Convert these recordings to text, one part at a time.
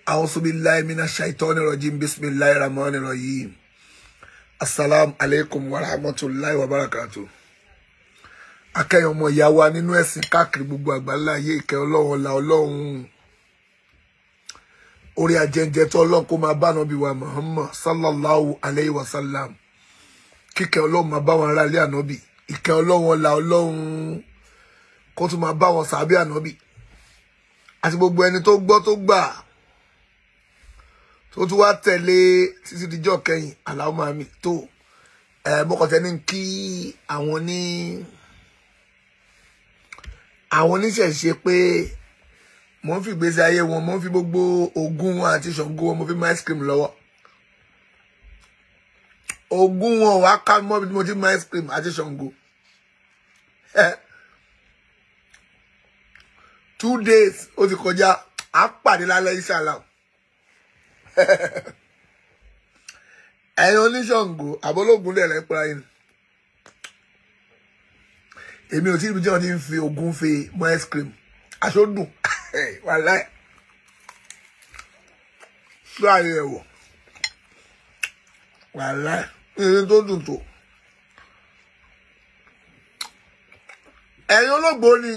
A'udhu billahi minash shaitanir rajim. Bismillahir rahmanir rahim. Assalamu alaikum wa rahmatullahi wa barakatuh. Akẹ́yìn ọmọ ìyá wa nínú ẹ̀sìn káàkiri gbogbo àgbáńlá ayé, ìkẹ́ Ọlọ́run la Ọlọ́run. Orí ajẹ́njẹ́ tó Ọlọ́run kó máa bá Ànábì wa Muhammad sallallahu alayhi wa sallam. Kíkẹ́ Ọlọ́run máa bá wọn ará ilé Ànábì. Ìkẹ́ Ọlọ́run la Ọlọ́run kó tún máa bá wọn sàábé Ànábì. Àti gbogbo ẹni tó gbọ́ tó gbà. Tó tún wá tẹ̀lé títí dijọ́ kẹ́yìn Allahumma àmín tó. Mọ́kàntẹ́ ní kí àwọn oníṣẹ̀ṣe pé mo ń fi ìgbésí ayé wọn, mo ń fi gbogbo Ògún wọn àti Ṣàngó wọn, mo fi ice cream lọ́wọ́. Ògún wọn wá ká mọ́ bí mo ti ice cream àti Ṣàngó. 2 days ó ti kọjá, á pàdé lálẹ́ inshallah. Ẹ̀yin oníṣàngó àbọ́lógún lẹ̀ lẹ́pẹ́ ayé ni. Èmi ò tí ibi tí wọ́n ti ń fi Ògúnfeeee mọ́ ice cream. Aṣọ dùn. Wàláì. Ṣé ayé ẹ̀ wọ̀? Wàláì. Ìrìn tó dùn tó. Ẹ̀yin Ologboni.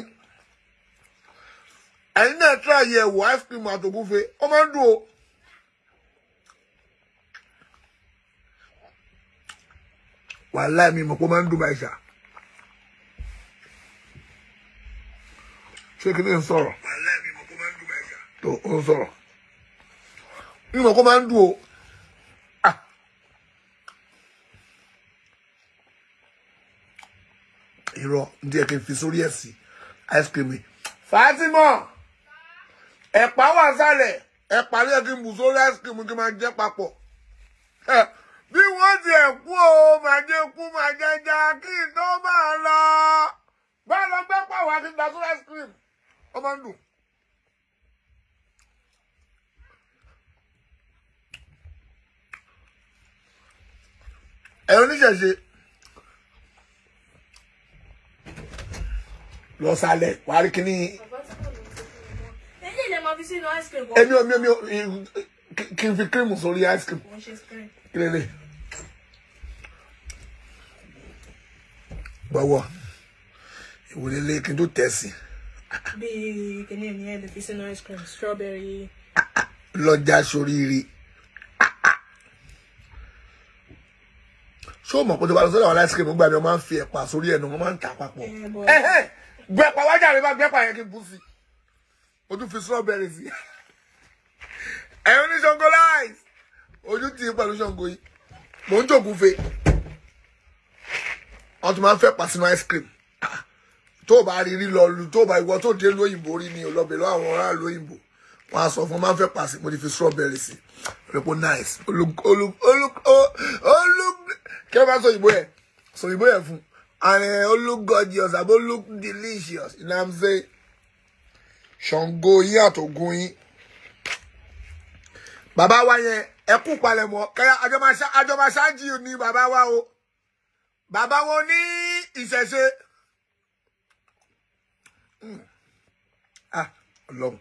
Ẹ̀yin náà try ayé ẹ̀ wọ̀ ice cream àti Ògúnfeeee. Ó máa ń dùn o. Wàláì mi mọ̀ pé ó máa ń dùn báyìí ṣá. Ṣé kí ni ń sọ̀rọ̀? Wàláì mi mọ̀ pé ó máa ń dùn báyìí ṣá. Tó ó ń sọ̀rọ̀. Mi mọ̀ pé ó máa ń dùn o. Irọ́ ní ẹ kí n fi sórí ẹ̀ sí ice cream mi. Fatima! Ẹ̀pà wà sálẹ̀. Ẹ̀pà ní ẹ kí n bù sórí ice cream kí n máa jẹ papọ̀. Bí wọ́n ti ẹ̀ kú o, máa jẹ́ kú, máa jẹ́ já kí n tó máa lọ. Bá lọ gbé pàwọ́ àti ìgbà sórí ice cream. Ó máa ń dùn. Ẹ̀rọ oníṣẹ̀ṣe lọ sálẹ̀ wàá rí kíní. Èmi kí n fi cream sórí ice cream. Kílélẹ̀. Bọ̀wọ̀ ìwòlélẹ̀ kí n tó tẹ̀sí. Bí kìíní ní ẹ̀ lè fi sínú ice cream, strawberry. Lọ́jà sóríire. Ṣé o mọ̀ pé tó bá lọ sọ́dọ̀ àwọn ice cream gbà mí wọ́n máa ń fi ẹ̀pà sórí ẹnu, wọ́n máa ń tà papọ̀. Gbẹ̀pà wájà rẹ̀ bá gbẹ̀pà yẹn kí n bú sí. O tún fi strawberry sí. Ẹ̀yin oníṣàngó láìsí. Ojú ti pẹ̀lú Ṣàngó yìí. Mò ń jògúnfeeee. Wọ́n tún máa ń fẹ́ pa sínú ice cream. Tó bá rí lọ lu, tó bá ìwọ tó dé lóyìnbó rí ni ọlọ́bẹ̀ lọ àwọn ará lóyìnbó. Wọ́n á sọ fún máa ń fẹ́ pa sí, mo ti fi strawberry sí. Repo nice. Kí ló bá sọ ìbò yẹn? Sọ ìbò yẹn fún. And look gorgeous, abo look delicious. You know what I'm saying? Ṣàngó yín àti Ògún yín. Bàbá wa yẹn ẹ kú palẹ̀mọ́ kẹ́yà àjọ máa ṣáájú ní bàbá wa o. Bàbá wọn ní ìṣẹ̀ṣe. Ọlọ́run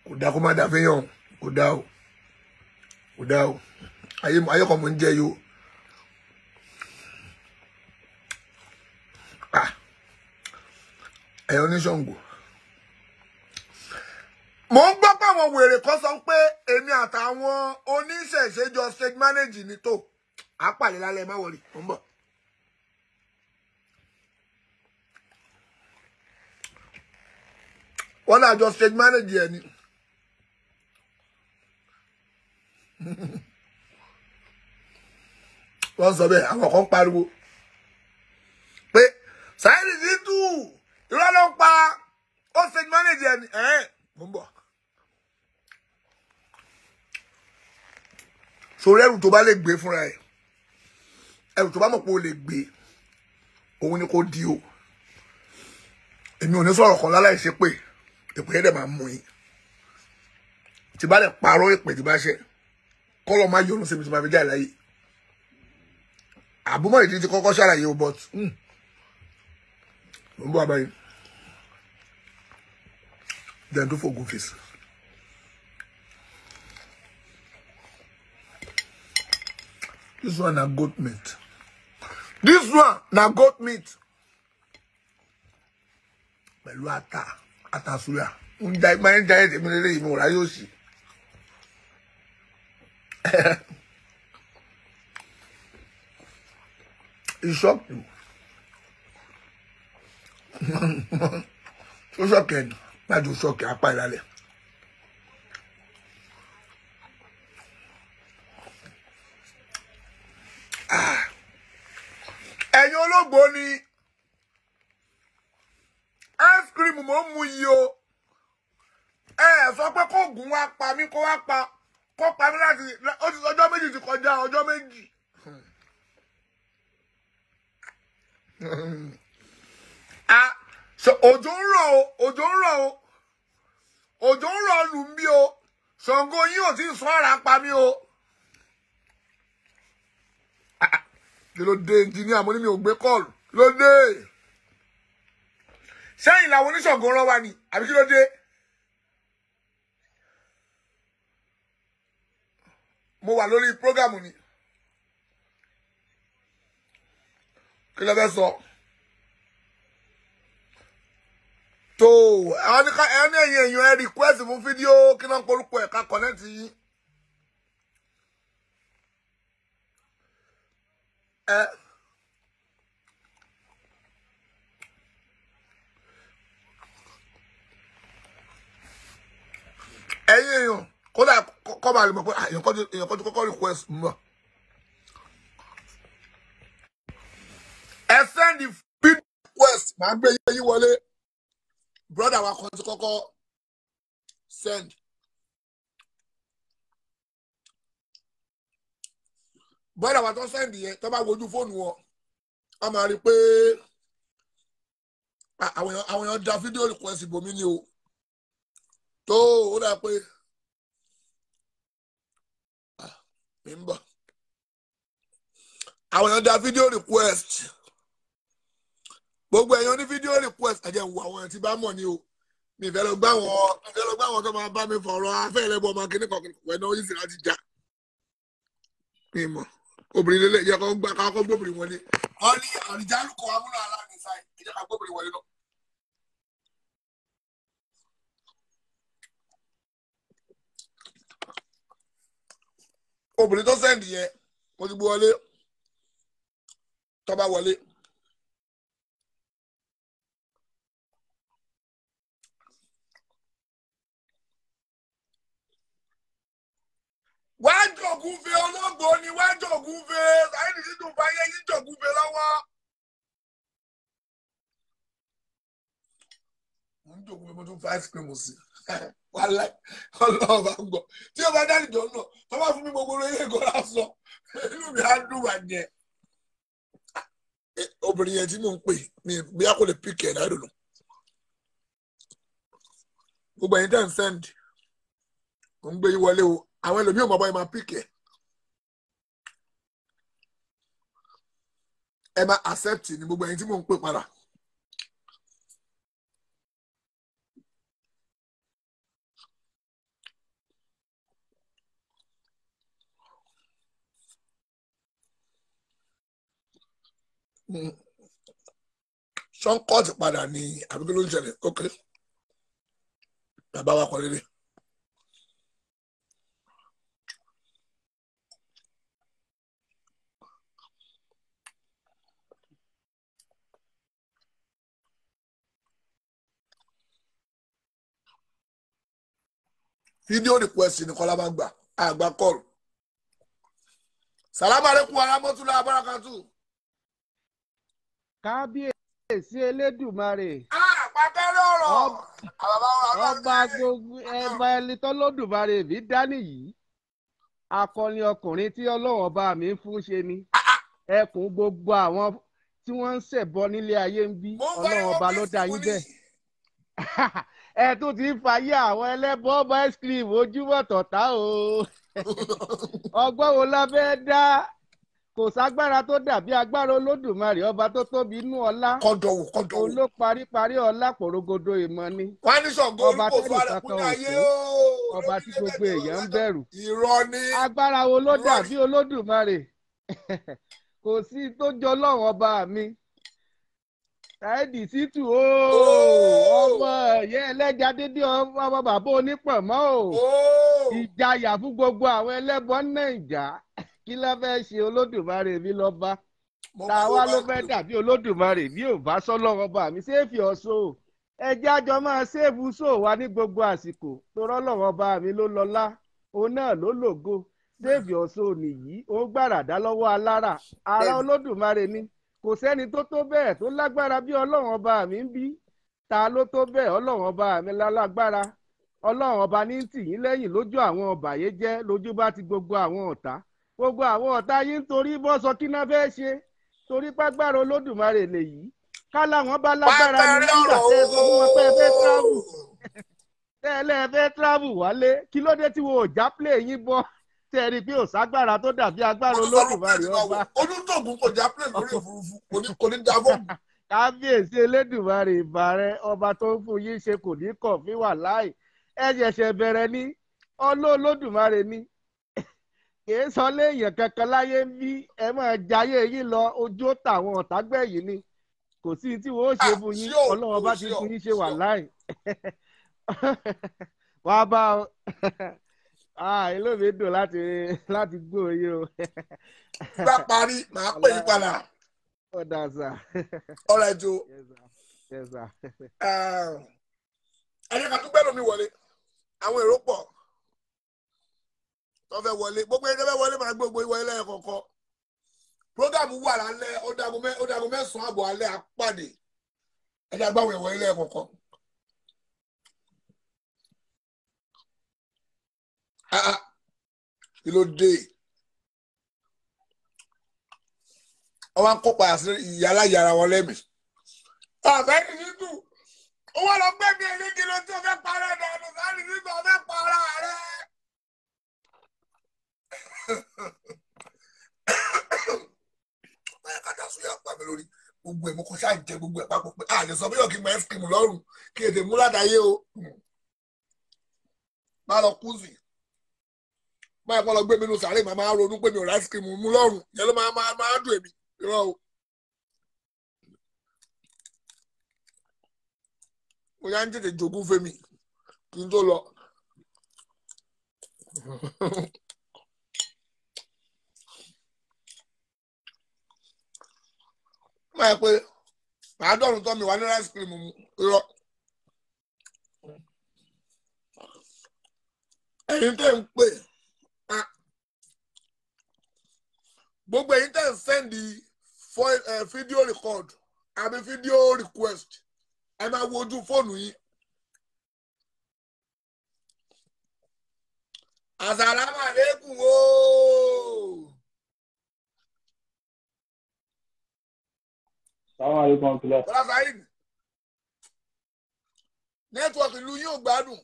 kò dá kó má dá fẹ́yàn, kò dá o. Kò dá o. Ayé kan mò ń jẹ yo. Ẹ̀yin oníṣàngó. Mo ń gbọ́ pé àwọn wèrè kan sọ pé èmi àtàwọn oníṣẹ̀ṣe jọ stage manage ní tó. Àpàlẹ́ lálẹ́ má wọrí, mo ń bọ̀. Wọ́n náà jọ stage manage ẹ̀ ni. Wọ́n sọ bẹ́ẹ̀, àwọn kan pariwo. Pé Saheed Shittu irọ́ ló ń pa ó stage manage ẹ̀ ni. Mo ń bọ̀. Sórí ẹrù tó bá lè gbé fúnra ẹ̀. Ẹrù tó bá mọ̀ pé ó lè gbé. Òun ni kò di o. Èmi ò ní sọ̀rọ̀ kan láláì ṣe pé èpè yẹn dẹ̀ máa mú yín. Tí bá dẹ̀ parọ́ èpè tí bá ṣe. Kọ́lọ̀ máa yọ̀nù sí mi tí máa fi jáde láyé. Àbúmọ̀ ìdí ti kọ́kọ́ ṣàlàyé o but. Mo ń bọ̀ àbáyé. Then do for good face. This one na goat meat. This one na goat meat. Pẹ̀lú ata suya. Unja máa ń jẹ èmi lele ìmọ̀ ra yóò sì. It shocked you. So shocked. Má do shock apá ìlàlẹ̀. Eyin Ologboni. Ice cream mo mu yi o. Sọ pé kó gun wá pa mí kó wá pa. Kó pa mí láti ó ti ọjọ́ méjì ti kọjá ọjọ́ méjì. So òjò ń rọ̀ o, òjò ń rọ̀ o. Òjò ń rọ̀ lù mí o. Sango yín ò tí sọ ara pa mí o. Kí ló dé engineer mo ní mi ò gbé call. Ló dé. Sẹ́yìn làwọn oníṣàngó rán wa ni àbí kí ló dé? Mo wà lórí program ni. Kí ló fẹ́ sọ? To ẹni èèyàn ẹ request fún fídíò kí náà porúkọ ẹ̀ ká connect yín. Ẹ̀yin èèyàn kódà kọ́ bá lè mọ̀ pé èèyàn kọ́ kọ́kọ́ request mọ̀. Ẹ send the video request máa gbé yín wọlé. Brother wa kan ti kọ́kọ́ send. Brother wa tó send yẹn tó bá wojú fóònù wọn a máa rí pé àwọn èèyàn dá fídíò request ibòmí ni o. Tó ó dà pé mi ń bọ̀. Àwọn èèyàn dá fídíò request. Gbogbo èèyàn ní fídíò request ẹ̀jẹ̀ ń wo àwọn èèyàn tí bá mọ̀ ni o. Mi fẹ́ lọ gbá wọn tó máa bá mi fọ̀rọ̀ afẹ́ ẹlẹ́bọ̀ ọmọ kìíní kan wẹ̀ náà yìí sì láti já. Mi mọ̀ obìnrin lélẹ̀ yẹ kó gbá káwọn gbóbìnrin wọlé. Wọ́n ní àrìjálùkọ amúnà aláàánú sáì ìjẹ́ ká gbóbìnrin wọlé náà. Obìnrin tó sẹ́ndì yẹn mo ti gbé wọlé tó bá wọlé. Wá Ogunfeeee Ologboni wá Ogunfeeee sáyẹ́nì sí dùn báyé yín Ogunfeeee lọ́wọ́. Mo ń Ogunfeeee mo tún fa ice cream sí. Wàhálà Ọlọ́run bá ń gbọ́. Tí o bá dárí jọ náà, tó bá fún mi gbogbo orí ẹ̀gọ́ lásán, inú mi á dùn wá jẹ. Obìnrin yẹn tí mò ń pè mí bí a kò lè pick ẹ̀ náà dùn. Gbogbo ẹ̀yin tẹ́ ń send. Mo ń gbé yín wọlé o. Àwọn ẹlòmíì ò mọ̀ bọ́ ẹ máa pick ẹ̀. Ẹ máa accept ní gbogbo ẹ̀yin tí mò ń pè padà. Sean Court padà ní àbíkí ló ń ṣẹlẹ̀ ok bàbá wa kọ lélẹ̀. Fídíò request ní Kọ́lá máa gbà àgbà kọ́ọ̀lù. Salamu alaikum warahmatullahi wabarakatuh. Kábíyèsí Elédùmarè. Pàtẹ́lẹ̀ ọ̀rọ̀. Ọba gbogbo ẹba ẹni tọ́lọ́dùmarè mi dání yìí. Akọni ọkùnrin tí Ọlọ́run ọba mi ń fún ṣe ni. Ẹkùn gbogbo àwọn tí wọ́n ń ṣẹ̀bọ nílé ayé ń bí. Ọlọ́run ọba ló dá yín bẹ́ẹ̀. Ẹ tún ti ń fàyè àwọn ẹlẹ́bọ ọba ice cream ojúbọ tọ̀tá o. Ọgbọ́n wo la fẹ́ dá? Kò ságbára tó dàbí agbára Olódùmarè ọba tó tóbi inú ọlá. Kọ́dọ̀wò. Ló parí ọlá pòrogodo ìmọ̀ ni. Wọ́n ní Ṣàngó olùkọ́ fara kún ayé o. Ọba tí gbogbo èèyàn ń bẹ̀rù. Irọ́ ni. Agbára wo ló dàbí Olódùmarè? kò sí tó jọ Ọlọ́run ọba mi. Ṣáìdì Ṣítù ọmọ ẹ̀yẹ ẹlẹ́ja dídí ọmọ bàbá onípọ̀nmọ́ ìjayà fún gbogbo àwọn ẹlẹ́bọ Nàìjà kí ló fẹ́ ṣe Olódùmarè mi lọ́ba táwa ló fẹ́ dàbí Olódùmarè bí ò bá sọ́lọ́run ọba mi ṣéèfì ọ̀ṣọ́ ẹjẹ́ àjọ máa ṣéèfù ṣò wá ní gbogbo àsìkò tó rọ́lọ́run ọba mi ló lọ́lá òun náà ló lògo ṣéèfì ọ̀ṣọ́ nìyí ó gbàràdá lọ́wọ́ alára ara Olódùmarè ni kò sẹ́ni tó tó bẹ́ẹ̀ tó lágbára bí Ọlọ́run ọba mi ń bí ta ló tó bẹ́ẹ̀ Ọlọ́run ọba mi lálágbára Ọlọ́run ọba ní tì yín lẹ́yìn lójú àwọn ọ̀bàyéjẹ́ lójú bá ti gbogbo àwọn ọ̀tá yín torí bọ́ sọ kí náà fẹ́ ṣe torí pàgbára Olódùmarè lèyí ká láwọn bá lágbára ní nígbà tẹ́ ẹ sọ fún wọn pé ẹ fẹ́ travel tẹ́lẹ̀ ẹ fẹ́ travel wálé kí ló dé tí wo ò já play yín bọ́ tẹ́ ẹ rí i pé ò ságbára tó dàbí agbára Olódùmarè ọba. Olùtọ̀gùn kò já play lórí òfurufú kò ní dá fóònù. Kábíyèsí Elédùmarè ìbà rẹ ọba tó ń fún yín ṣe kò ní kọ̀ fí wà láì ẹ ṣẹ̀ṣẹ̀ bẹ̀rẹ̀ ní Olódùmarè ni kìí sọ léèyàn kankan láyé ń bí ẹ máa jayé yín lọ ojú ó tàwọn ọ̀tá gbẹ̀yìn ni kò sí tí wọ́n ó ṣe fún yín Ọlọ́run ọba ti fún yín ṣe wà láì wàá bá ọ inú mi dùn láti gbọ́ yín o. bá parí màá pè yín padà. Ó dà sá. ọ̀rẹ́ jo ẹ̀yẹ kan tún gbẹ́nu mi wọlé àwọn èrò pọ̀ tó fẹ́ wọlé gbogbo ẹni tó fẹ́ wọlé máa gbogbo ìwọlé lẹ́ẹ̀kọ̀ọ̀kan program wà lálẹ́ ó dago 9:00 àbọ̀ alẹ́ àpàdé ẹ̀jẹ̀ àgbáwọ̀ ìwọlé lẹ́ẹ̀kọ̀ọ̀kan. Kí ló dé ọwọ́ ń kópa ìyálà yàrá wọn lẹ́mí. ọ̀fẹ́ ní títù ó wọ́n lọ gbé mi eléyìí ló tí o fẹ́ parẹ́ dànù sáàlì títù o fẹ́ para rẹ̀. báyà ká dàsú yà pa mi lórí gbogbo ẹ̀ mo kọ́ ṣáà jẹ gbogbo ẹ̀ papọ̀ pé a lè sọ bí yóò kí n máa ẹ́sìkìmù lọ́rùn kí èdè mú ládàáyé o. má lọ kú sí máa kọ́ lọ gbé mi nù sàárè màá ronú pé mi ò ẹ́sìkìmù mú lọ́rùn yẹn ló máa dùn èmi irọ́ o. mo yá ń tètè jogún fèmí kí n tó lọ. máa pé màá dọ̀rùn tọ́ mi wá ní ice cream mu irọ́. ẹ̀yin tẹ́ ń pè gbogbo ẹ̀yin tẹ́ ń sẹ́ndì fídíò record àbí fídíò request ẹ máa wo ojú fóònù yìí. Assalamu alaikum ooo. Assalamu alaikum kílẹ̀. Bọ́lá Saheed nẹ́tíwọ̀kì ìlú yóò gbádùn.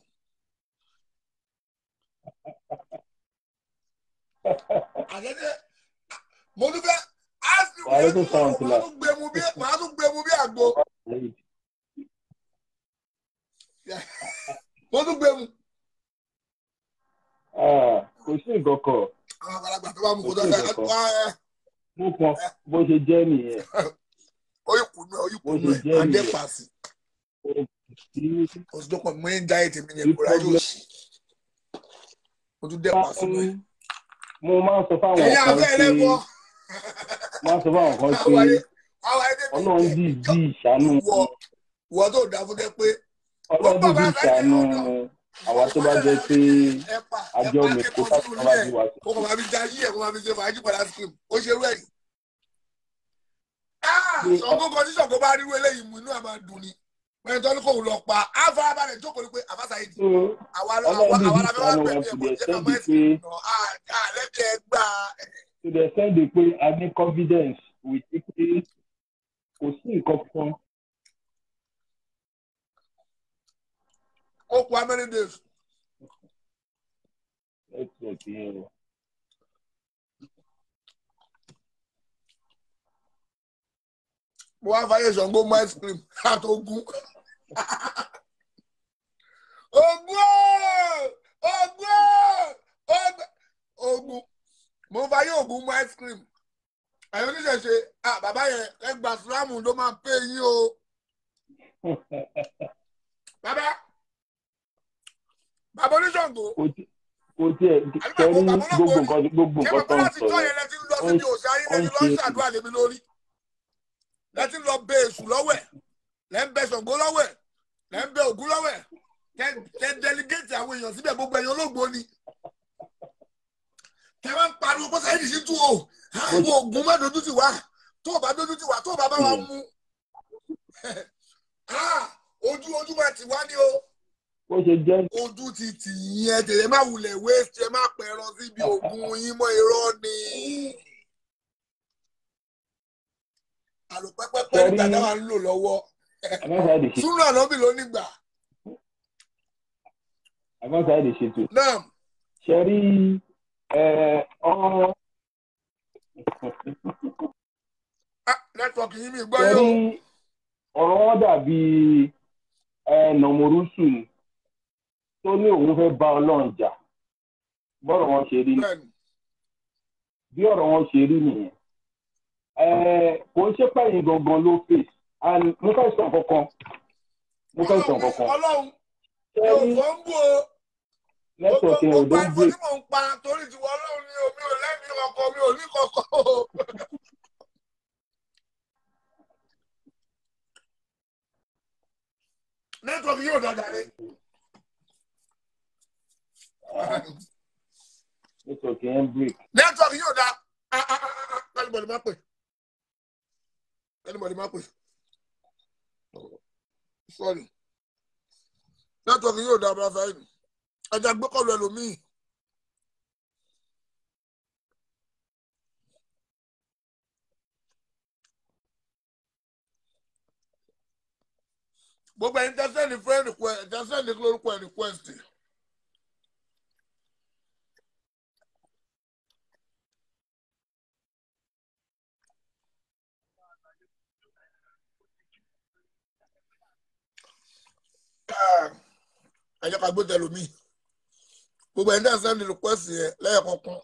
Àjẹ́jẹ́ mo tún fẹ́ ask you màá tún gbé mu bí àgbo. Mo tún gbé mu. Kò sí nǹkan kan. Àwọn àgbàlagbà tó bá mú kó tó fẹ́. Mo kàn bó ṣe jẹ́ nìyẹn. Oyún ẹ̀ adé pàṣẹ. Oṣù tó pọ̀ mọ́ ẹ̀ ń já ètè mi ní ẹ̀kọ́ ráyè òsì. Mo tún dẹ́ pàṣẹ mọ́ ẹ̀. Mo máa ń sọ fáwọn kan pé Ọlọ́run dìídì ìṣàánú. Ìwọ tó dá fún dẹ́ pé. Ọlọ́run dìídì ìṣàánú àwa tó bá jẹ́ pé àjọ mi kó bá tó bá bí wa sí. Kó kò máa fi já yí ẹ̀ kó máa fi ṣe fàájì padà scream. Ó ṣe rú ẹ̀yìn. Ṣọ̀gbọ́n kan tí ṣọ̀gbọ́n bá rírú eléyìí mú inú ẹ̀ máa dùn ni. Wọ́n tó ní kò lọ pa á farabalẹ̀ jókòó ní pé àfáṣà yìí. Àwa la fẹ́ wá pẹ̀lú ẹ̀kọ́ jẹ́ ká máa ẹ̀sìn náà àlẹ́kẹ̀ẹ́ gbà. To the extent pé a ní confidence with pé kò sí nǹkan kan. Ó kú how many days? Mo wá fàyè Ṣàngó mọ ice cream àti ogun. Ogun! Mo fàyè ogun mọ ice cream Àyọ̀ oníṣẹ̀ṣe bàbá yẹn ẹgbà sílámù ló máa pè yín o. Bàbá oníṣàngó. Kò tiẹ̀ kẹ́rí gbogbo nǹkan tó ń sọ yẹn lẹ́tí lọ síbi òṣà yín lẹ́tí lọ ṣàdúrà lèmi lórí. Lẹ́tí lọ bẹ èṣù lọ́wọ́ ẹ̀ lẹ́ ń bẹ Ṣàngó lọ́wọ́ ẹ̀ lẹ́ ń bẹ Ògún lọ́wọ́ ẹ̀ tẹ́ dẹ́lígéètì àwọn èèyàn síbẹ̀ gbogbo ẹ̀yàn Ológboni. Tẹ́ wá ń pariwo bó sáyé nìṣí tú o àwọn Ògún má dojú ti wá tó o bá dojú ti wá tó o bá bá wa mú ojú máa ti wá ní o. Ó ṣe jẹ́. Ojú ti tì yín ẹ tẹ̀lé má wulẹ̀ wéṣẹ̀ ẹ má pẹ̀rọ síbi Ògún yín mọ́ irọ́ ni. Àlòpẹ́pẹ́pẹ́ nígbà táwa ń lò lọ́wọ́. Súnà lọ́bì ló nígbà. Àbáṣá lè ṣètò. Náà. Ṣe rí ọ̀rọ̀. Nẹ́tíwọ̀kì yín mi gbọ́ yóò. Ṣe rí ọ̀rọ̀ wọn dàbí Nàmúrúsù ni tó ní òun fẹ́ bá Ọlọ́run jà bọ́rọ̀ wọn ṣe rí bí ọ̀rọ̀ wọn ṣe rí nìyẹn. Kò ń ṣe pẹ́yìn gangan ló fèsì mo fẹ́ sọ kankan. Ọlọ́run yóò fọ́ ń bò ó. Nẹ́tíwọ̀kì ò dé ń gbé. Gbogbo tí mò ń pa torí tiwọn Ọlọ́run ni omi ò lẹ́mìí ọkọ mi ò ní kọ̀kọ́ o. Nẹ́tíwọ̀kì yóò dàgbà rẹ̀. Nẹ́tíwọ̀kì ẹ̀ ń break. Nẹ́tíwọ̀kì yóò dá. Anybody má pè. Sorry. Nẹ́tíwọ̀kì yóò dá bá fáìlì. Ẹja gbẹ́kọ̀lù ẹlòmíì. Gbogbo ẹni tẹ́ sẹ́ni friend request, tẹ́ sẹ́ni lórúkọ ẹ̀ request. Ẹ jẹ́ ká gbé tẹlómi. Gbogbo ẹni tẹ́ sẹ́ni request yẹn lẹ́ẹ̀kọ̀ọ̀kan.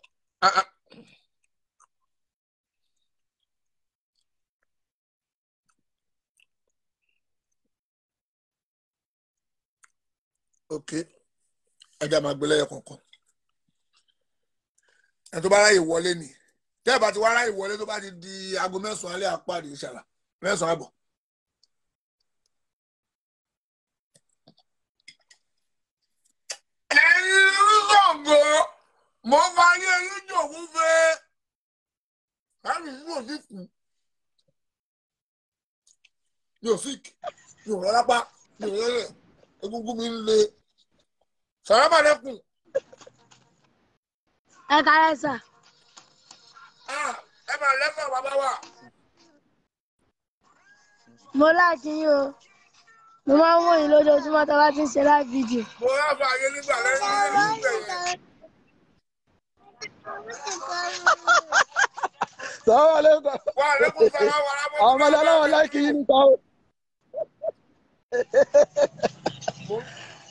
Ok, ẹja máa gbé lẹ́yìn kọ̀ọ̀kan. Ẹ tó bá ráyè wọlé ni. Tẹ́ ẹ bá ti wá ráyè wọlé tó bá ti di aago 9 alẹ́ àpáàdé ìṣàlà 9 àbọ̀. Ẹ̀yin Ṣàngó, mo bá ní Eyin Ogunfeeee. Láti ìlú òsì kù. Mi ò sick, mi ò rọ́lápá, mi ò rẹ́rẹ̀, egungun mi ń le. Sàlámà lẹ́kùn. Ẹ kárẹ́ sà. Ẹ máa lẹ́fọ̀ bàbá wa. Mo láti yín o. Mo máa ń wò yín lójoojúmọ́ tó bá ti ń ṣe live video. Mo ráfà ayé nígbà lẹ́yìn yẹn. Sàlámù aláìkùm. Wà á lẹ́kùn sàlámù aláìkùm. Àwọn ọmọdé aláwọ̀ láìkì yín níta o.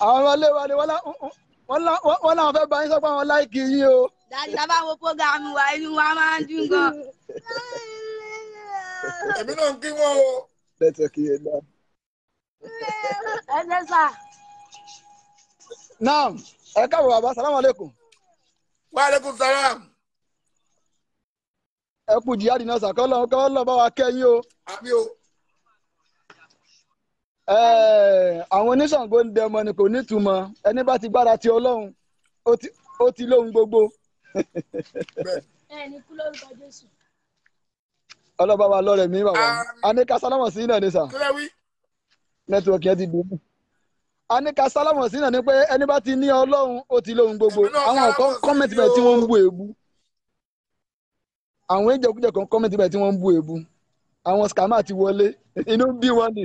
Àwọn ọmọdé wa ni wọ́n láwọn fẹ́ bá yín sọ pé àwọn láìkì yín o. Dájú tá bá wo prógámù wa inú wa máa ń dùn gan. Èmi náà ń kí wọn o. Lẹ́tọ̀ kí ẹ náà. Ẹ ṣe sà. Naam, ẹ káàbọ̀ bàbá, sàlámù aláìkùm. Wa alaikum salam. Ẹ kú jihadi náà sà, kọ́ lọ́ bá wa kẹ́yìn o. Àmì o. Àwọn oníṣàngó ń dẹmọ ni kò nítumọ̀ ẹni bá ti gbára ti Ọlọ́run ó ti lóhun gbogbo. Ẹ ní kú lórúkọ Jésù. Ọlọ́ba wa lọ́rẹ̀ mi bàbá. A ní ká sálámọ̀ sí náà ni sà. Kílẹ̀ wí. Nẹ́tíwọ̀kì ẹ ti dùn. A ní ká sálámọ̀ sí náà ni pé ẹni bá ti ní Ọlọ́run ó ti lóhun gbogbo. Àwọn kan kọ́mẹ̀ntì bẹ̀ tí wọ́n ń bú èébú. Àwọn ìjẹkújẹ kan kọ́mẹ̀ntì bẹ̀ tí wọ́n ń bú èébú. Àwọn scammer ti wọlé inú bí wọ́n ni.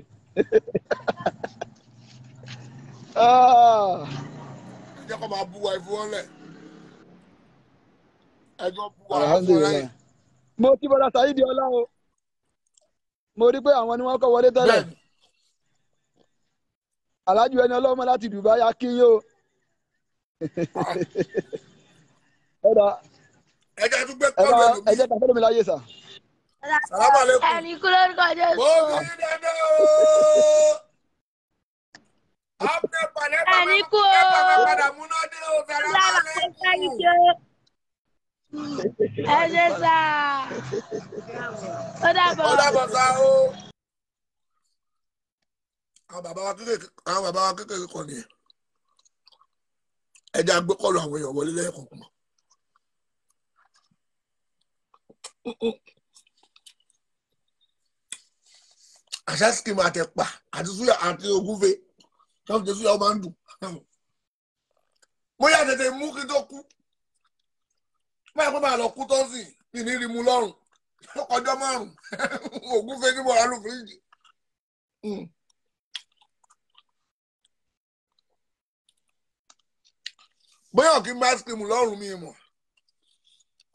Jẹ́ kó máa bú wa ìfowópamọ́. Ẹjọ́ bú wa Alhamdulillah. Mo ti bọ́dà Saidi Ọlá o. Mo rí pé àwọn ni wọ́n kọ́ wọlé tẹ́lẹ̀. Alájú ẹni ọlọ́mọ láti Dubai á kí yín o. Ẹjẹ́ tún gbé kọ́ọ̀lù ẹlòmíì. Ẹjẹ́ kan fẹ́lẹ́ mi láyé sà. Salam alaikum. Ẹni kú lórúkọ Jésù. Mo fi dẹ́dẹ́ o. Ọ̀pẹ pàdé Ẹni kú o. padà múná dé o. Salam alaikum. Ẹ ṣe sá. Ó dàbọ̀. Ó dàbọ̀ sá o. Àwọn bàbá wa kékeré kọ́ ni. Ẹ jẹ́ agbékọ̀lù àwọn èèyàn wọlé lẹ́ẹ̀kọ̀ọ̀kan. Àṣà skimu àtẹ̀pà àti súyà àti ògúnfe tó ń jẹ súyà ó máa ń dùn. Mo yà tètè mú kí tó kú. Báyìí pé máa lọ kú tó sì ní rí mu lọ́rùn. Ọjọ́ 5 ògúnfe ní bọ̀rọ̀ lù fíríjì. Bóyá kí n bá skimu lọ́rùn mi mọ̀.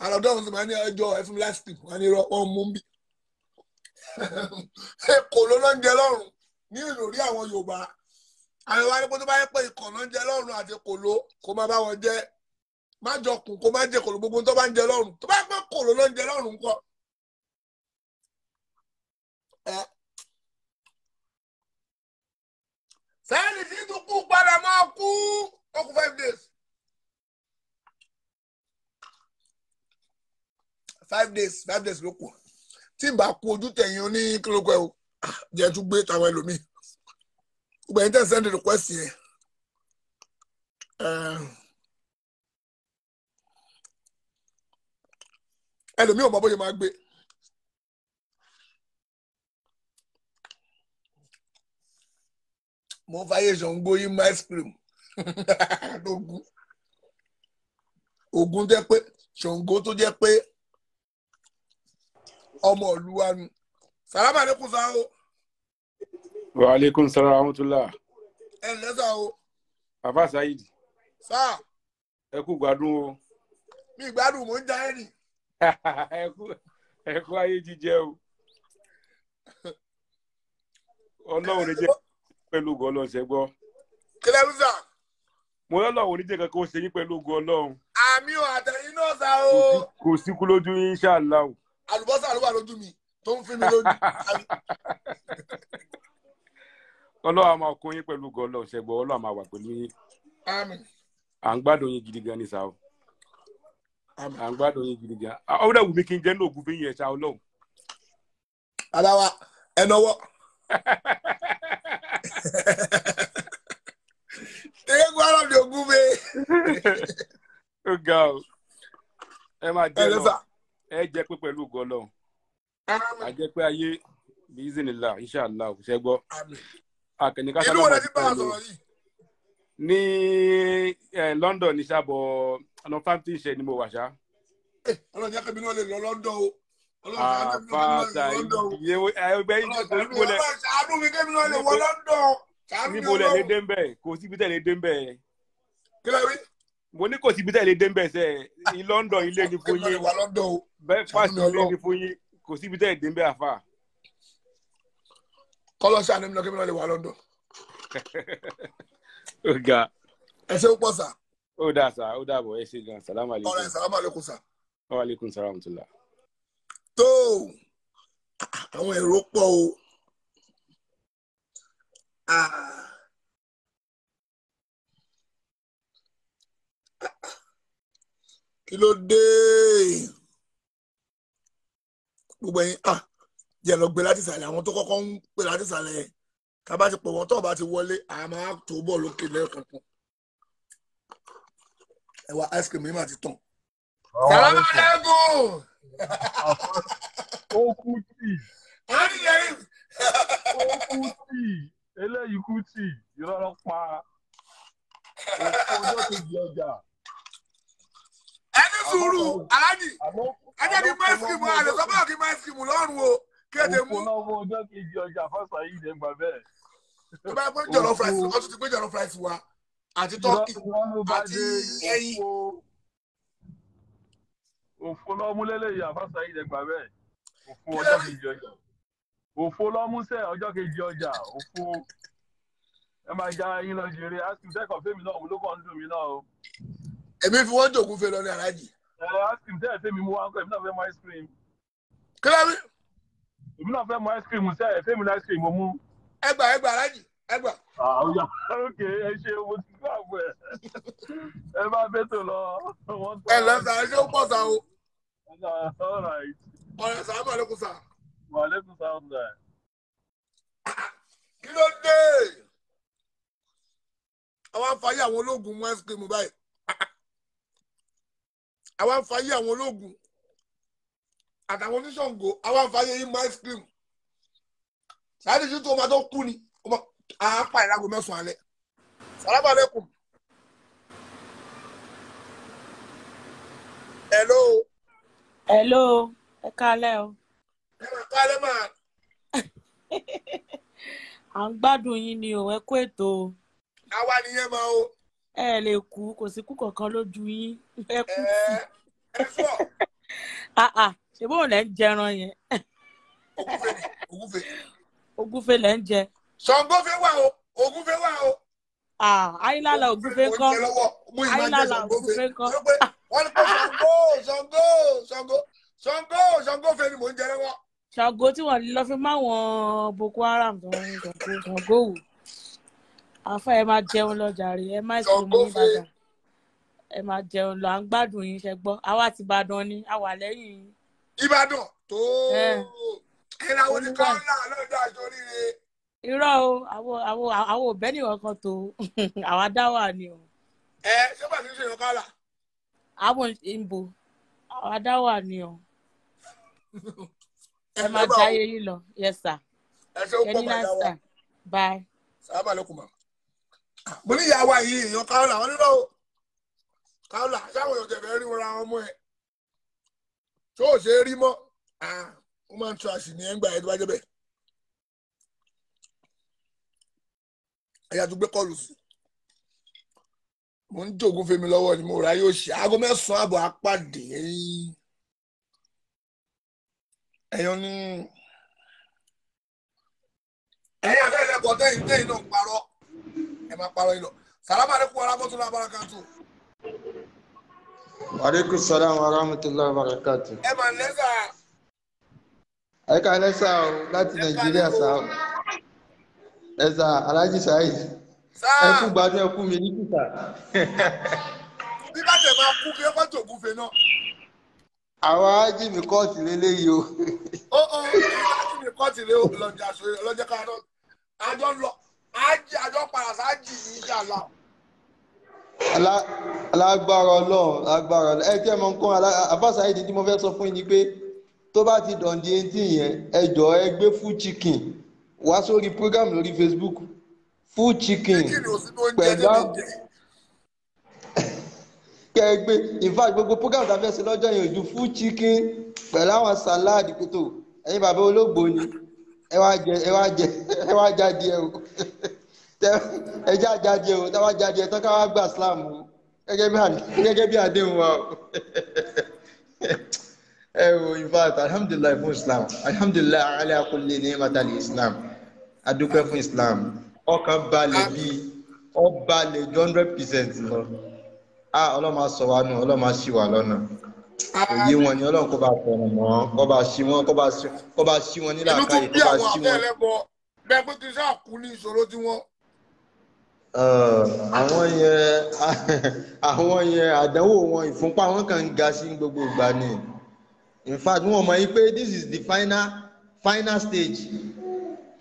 Àlọ́dọ́ ọ̀hún sì máa ní ẹjọ́ ẹ̀fún lásìkò wọn ni wọ́n mú bí. Kò ló ló ń jẹ lọ́rùn ní ìròrí àwọn Yorùbá. Àwọn ìwà nípa tó bá yẹ pé ikọ̀ ló ń jẹ lọ́rùn àti kòló kó má bá wọn jẹ. Má jọkùn kó má jẹ kòló gbogbo tó bá ń jẹ lọ́rùn. Tó bá yẹ pé kòló ló ń jẹ lọ́rùn ńkọ́. Sẹ́ẹ̀lì tí tó kú padà máa kú ó kú 5 days. 5 days ló kù. Tí n bá kú ojú tẹ̀yìn oní kílókọ̀ ẹ̀ o jẹ́ tún gbé tàwọn ẹlòmíì. Gbogbo ẹ̀yin tẹ́ send request yẹn. Ẹlòmíì ò mọ bóyá máa gbé. Mo ń fàyè Ṣàngó yín mọ́ ice cream. Ògún jẹ́ pé Ṣàngó tó jẹ́ pé ọmọ ìlú wa nu. Salam alaikum sá o. Wa alaikum salam rahmatullah. Ẹ ǹlẹ́ sá o. Bàbá Saidi. Sá. Ẹ kú gbádùn o. Mi gbádùn mò ń já ẹ̀rì. Ẹ kú ayé jíjẹ o. Ọlọ́run lè jẹ́ pẹ̀lú ògo Ọlọ́run ṣe gbọ́. Kílẹ̀ ń sà. Mo lọ́lọ́run ní jẹ́ kankan ó ṣe yín pẹ̀lú ògo Ọlọ́run. Àmì ò àtẹ̀yìn náà sá o. Kò sí kú lójú yín inshallah o. Àlùbọ́sà ló wà lójú mi tó ń fi mi lójú. Ọlọ́run á máa kún yín pẹ̀lú ògo Ọlọ́run ṣe gbọ́. Ọlọ́run á máa wà pẹ̀lú yín. Àmín. À ń gbádùn yín gidi gan ni sá o. À ń gbádùn yín gidi gan. Ó dẹ̀ wù mí kí n jẹ́ ní ògùn fi yẹn ṣá Ọlọ́run. Aláwa ẹ nọwọ́. Eégún àrọ̀ ni ògùn mi. Ó ga o. Ẹ máa jẹ́ lọ. Ẹ jẹ́ pé pẹ̀lú ògo Ọlọ́run. A jẹ́ pé ayé biiznillah inshallah ṣe gbọ́. Akẹ́ni ká sábà máa sọ̀rọ̀ yìí. Ní London ní sábọ̀ ọ̀nà 50 ṣe ni mo wà ṣá. Ọlọ́run jẹ́ kébí náà lè lọ London o. Àfàtà ṣàánú mi kébí náà lè wọ London. Níbo lẹ lè dé ń bẹ̀? Kò síbi tẹ̀ lè dé ń bẹ̀. Kí lẹ wí? Mo ní kò síbi tẹ̀ lè dé ń bẹ̀ sẹ́. Ní London ilé ni fún yín. Bẹ́ẹ̀ fásitì ilé ni fún yín. Kò síbi tẹ̀ lè dé ń bẹ̀ àfà. Kọ́lọ́ ṣàánú mi lọ kébí náà lè wọ London. Ó ga. Ẹ ṣe ó pọ̀ sà. Ó dà sà, ó dàbọ̀ ẹ ṣe gan. Salaam alaikum. Ọ̀rẹ́ salaam alaikum sà. Wa alaikum salam rahmatullah. Tó àwọn èrò pọ̀ o. Kí ló dé? Gbogbo ẹ̀yin jẹ́ lọ gbé láti ìsàlẹ̀ àwọn tó kọ́kọ́ ń pè láti ìsàlẹ̀ ká bá ti pọ̀ wọ́n tó bá ti wọlé àmọ́ tó bọ̀ lókè lẹ́ẹ̀kankan. Ẹ̀wà ice cream yìí máa ti tàn. Salam alaikum. Ó kú tì. Ó kú tì. Eléyìí kú tì. Irọ́ pa. Òkú ọjọ́ kejì ọjà. Ẹni sùúrù, aláàjì. Ẹjẹ́ kí máa skìmù àlè sọ́mọ́ kí máa skìmù lọ́rùn o. Kéde mú. Òkú náà fún ọjọ́ kejì ọjà fásitì yìí lè gbà bẹ́ẹ̀. Tó bá gbé jọ̀lọ́ fúráìsì, wọ́n tún ti gbé jọ̀lọ́ fúráìsì wa. Àti tọ́kì. Àti ẹyin. Òfò lọ́mú lélẹ́yìí àfásitì yìí lè gbà bẹ́ẹ̀. Òfò ọjọ́ kejì ọjà. Òfò lọ́mú sẹ́ ọjọ́ kejì ọjà. Òfò. Ẹ máa já yín lọ jèrè. Askim tẹ́kọ̀ fẹ́mi náà ló kàn ń dùn mí náà o. Èmi fi wọ́n jòkó fẹ́ lọ ní aláàjì. Askim tẹ́ fẹ́mi mú wá ń kọ́ èmi náà fẹ́ mọ ice cream. Kí ló rí? èmi náà fẹ́ mọ ice cream sẹ́ẹ̀ fẹ́mi ní ice cream mo mú. Ẹgbà alájì ẹgbà. Ọ̀yà ok ẹ ṣe mo ti gbà pẹ́ ẹ bá bẹ́ tó lọ. Ẹ lọ́sà ẹ ṣe ó pọ̀ sá o. All right. Ọ̀rẹ́ sá mà lẹ́kùn sá. Wà lẹ́kùn sá ọ̀dà. Kí ló dé? Àwọn afáyé àwọn ológun mú ice cream báyìí. Àwọn afáyé àwọn ológun àtàwọn oníṣàngó àwọn afáyé yìí mú ice cream. Sáyẹ́dì tí tó máa tó kú ni. Àápá ìlágo mẹ́sàn-án alẹ́. Salaam alaikum. Hello. Hello. Ẹ káalẹ́ o. Ẹ máa kálẹ́ máa. À ń gbádùn yín ni o, ẹ kú ètò o. Àwa nìyẹn máa o. Ẹ lè kú, kò sí kú kankan lójú yín. Ẹ kú sí. Ẹ fọ́. Ṣé bóun lẹ ń jẹran yẹn? Ògúnfe ni, ògúnfe. Ògúnfe lẹ ń jẹ. Ṣàngófẹ́ wà o, ògúnfe wà o. Ayílálà ògúnfe ńkọ́. Ayílálà ògúnfe ńkọ́. Wọ́n ní pé Ṣàngófẹ́ ni mò ń jẹ lọ́wọ́. Ṣàngó tí wọ́n lọ fi máwọn Boko Haram tó ń Ṣàngó wò. Àfẹ́ ẹ máa jẹun lọ jàre, ẹ má sì mú yín dáadáa. Ẹ máa jẹun lọ, à ń gbádùn yín ṣẹ gbọ́. Àwa ti Ìbàdàn ni, a wà lẹ́yìn yín. Ìbàdàn tó. Ẹ̀rọ àwọn oníkan ńlá lọ́jọ́ àjọríire. Irọ́ o, àwọn òbẹ́ nìkan kan tó àwa dá wà ni o. Ṣé bàtí ń ṣe ìyàn kálà? Àwọn ìbò àwa dá wà ni o. Ẹ máa jáyé yín lọ, yes sir. Ẹ ṣe ó pọ̀ máa yá wa. Bye. Salaam alaikum. Mo ní ìyá wa yìí èèyàn káwọ́là wọn nílò o. Káwọ́là ṣáwọn èèyàn tẹ̀fẹ́ rí wọn ra wọn mú ẹ. Tó ò ṣe é rí mọ́. Ó máa ń tún àṣì ní ẹgbà ẹ̀ tó bá jẹ́ bẹ́ẹ̀. Ẹ̀yà tó gbé kọlù sí. Mo ń jògún fèmí lọ́wọ́ ni mo rà yóò ṣe. Aago 9:00 àbọ̀ apàdé. Ẹ̀yàn ní. Ẹ̀yà fẹ́ lẹ́kọ̀ọ́ tẹ́yìn náà parọ́. Ẹ máa parọ́ yìí lọ. Salaam alaikum wa rahmatullahi wa barakatuh. Wa alaikum salam wa rahmatullahi wa barakatuh. Ẹ máa lẹ́sà. Ẹ ká lẹ́sà o láti Nàìjíríà sá o. Ẹ̀sà Alhaji Saheed. Ẹ kú gbádùn ẹ kú mi ní kìtà. Bí bá tẹ̀ máa kú kí ẹ kọ́ jògúnfe náà. Àwọn ájì mi kọ́ọ̀tì lélẹ́yìí o. Ájì mi kọ́ọ̀tì lé lọ́jà sórí ọlọ́jẹ́ ká lọ. Àjọ ń lọ. Àjọ padà sáájì ní ìṣàlá. Alágbára Ọlọ́run, agbára Ọlọ́run. Ẹ jẹ́ mọ nǹkan Alhaji Saheed tí mo fẹ́ sọ fún yín ni pé tó bá ti dọ̀ǹdì 18 yẹn, ẹ jọ̀ọ́ ẹ gbé full chicken wá sórí program lórí Facebook. Full chicken pẹ̀lú kẹgbẹ́ in fact gbogbo program tá a fẹ́ ṣe lọ́jọ́ yẹn ojú full chicken pẹ̀lú àwọn salad kótó ẹ̀yin bàbá Ológbòni ẹ wá jáde ẹ o ẹ já jáde o táwa jáde ẹ tán ká wá gbà Islam o gẹ́gẹ́ bí àdéhùn wa o ẹ o in fact alhamdulilayi fún Islam alhamdulilayi ala kulli ni'matil Islam adúpẹ́ fún Islam ọkàn balẹ̀ bíi ọbalẹ̀ 100% lọ. Ọlọ́run máa sọ wá nù Ọlọ́run máa ṣì wà lọ́nà òye wọn ni Ọlọ́run kó bá fọ̀rọ̀ mọ́ kó bá ṣí wọn kó bá ṣí wọn nílà káyè kó bá ṣí wọn. bẹ́ẹ̀ pé kí n ṣáà kú ní ìṣòro tí wọ́n. àwọn yẹn àdánwò wọn ìfúnpá wọn kàn ń ga sí gbogbo ìgbà ni in fact wọn mọ̀ yín pé this is the final stage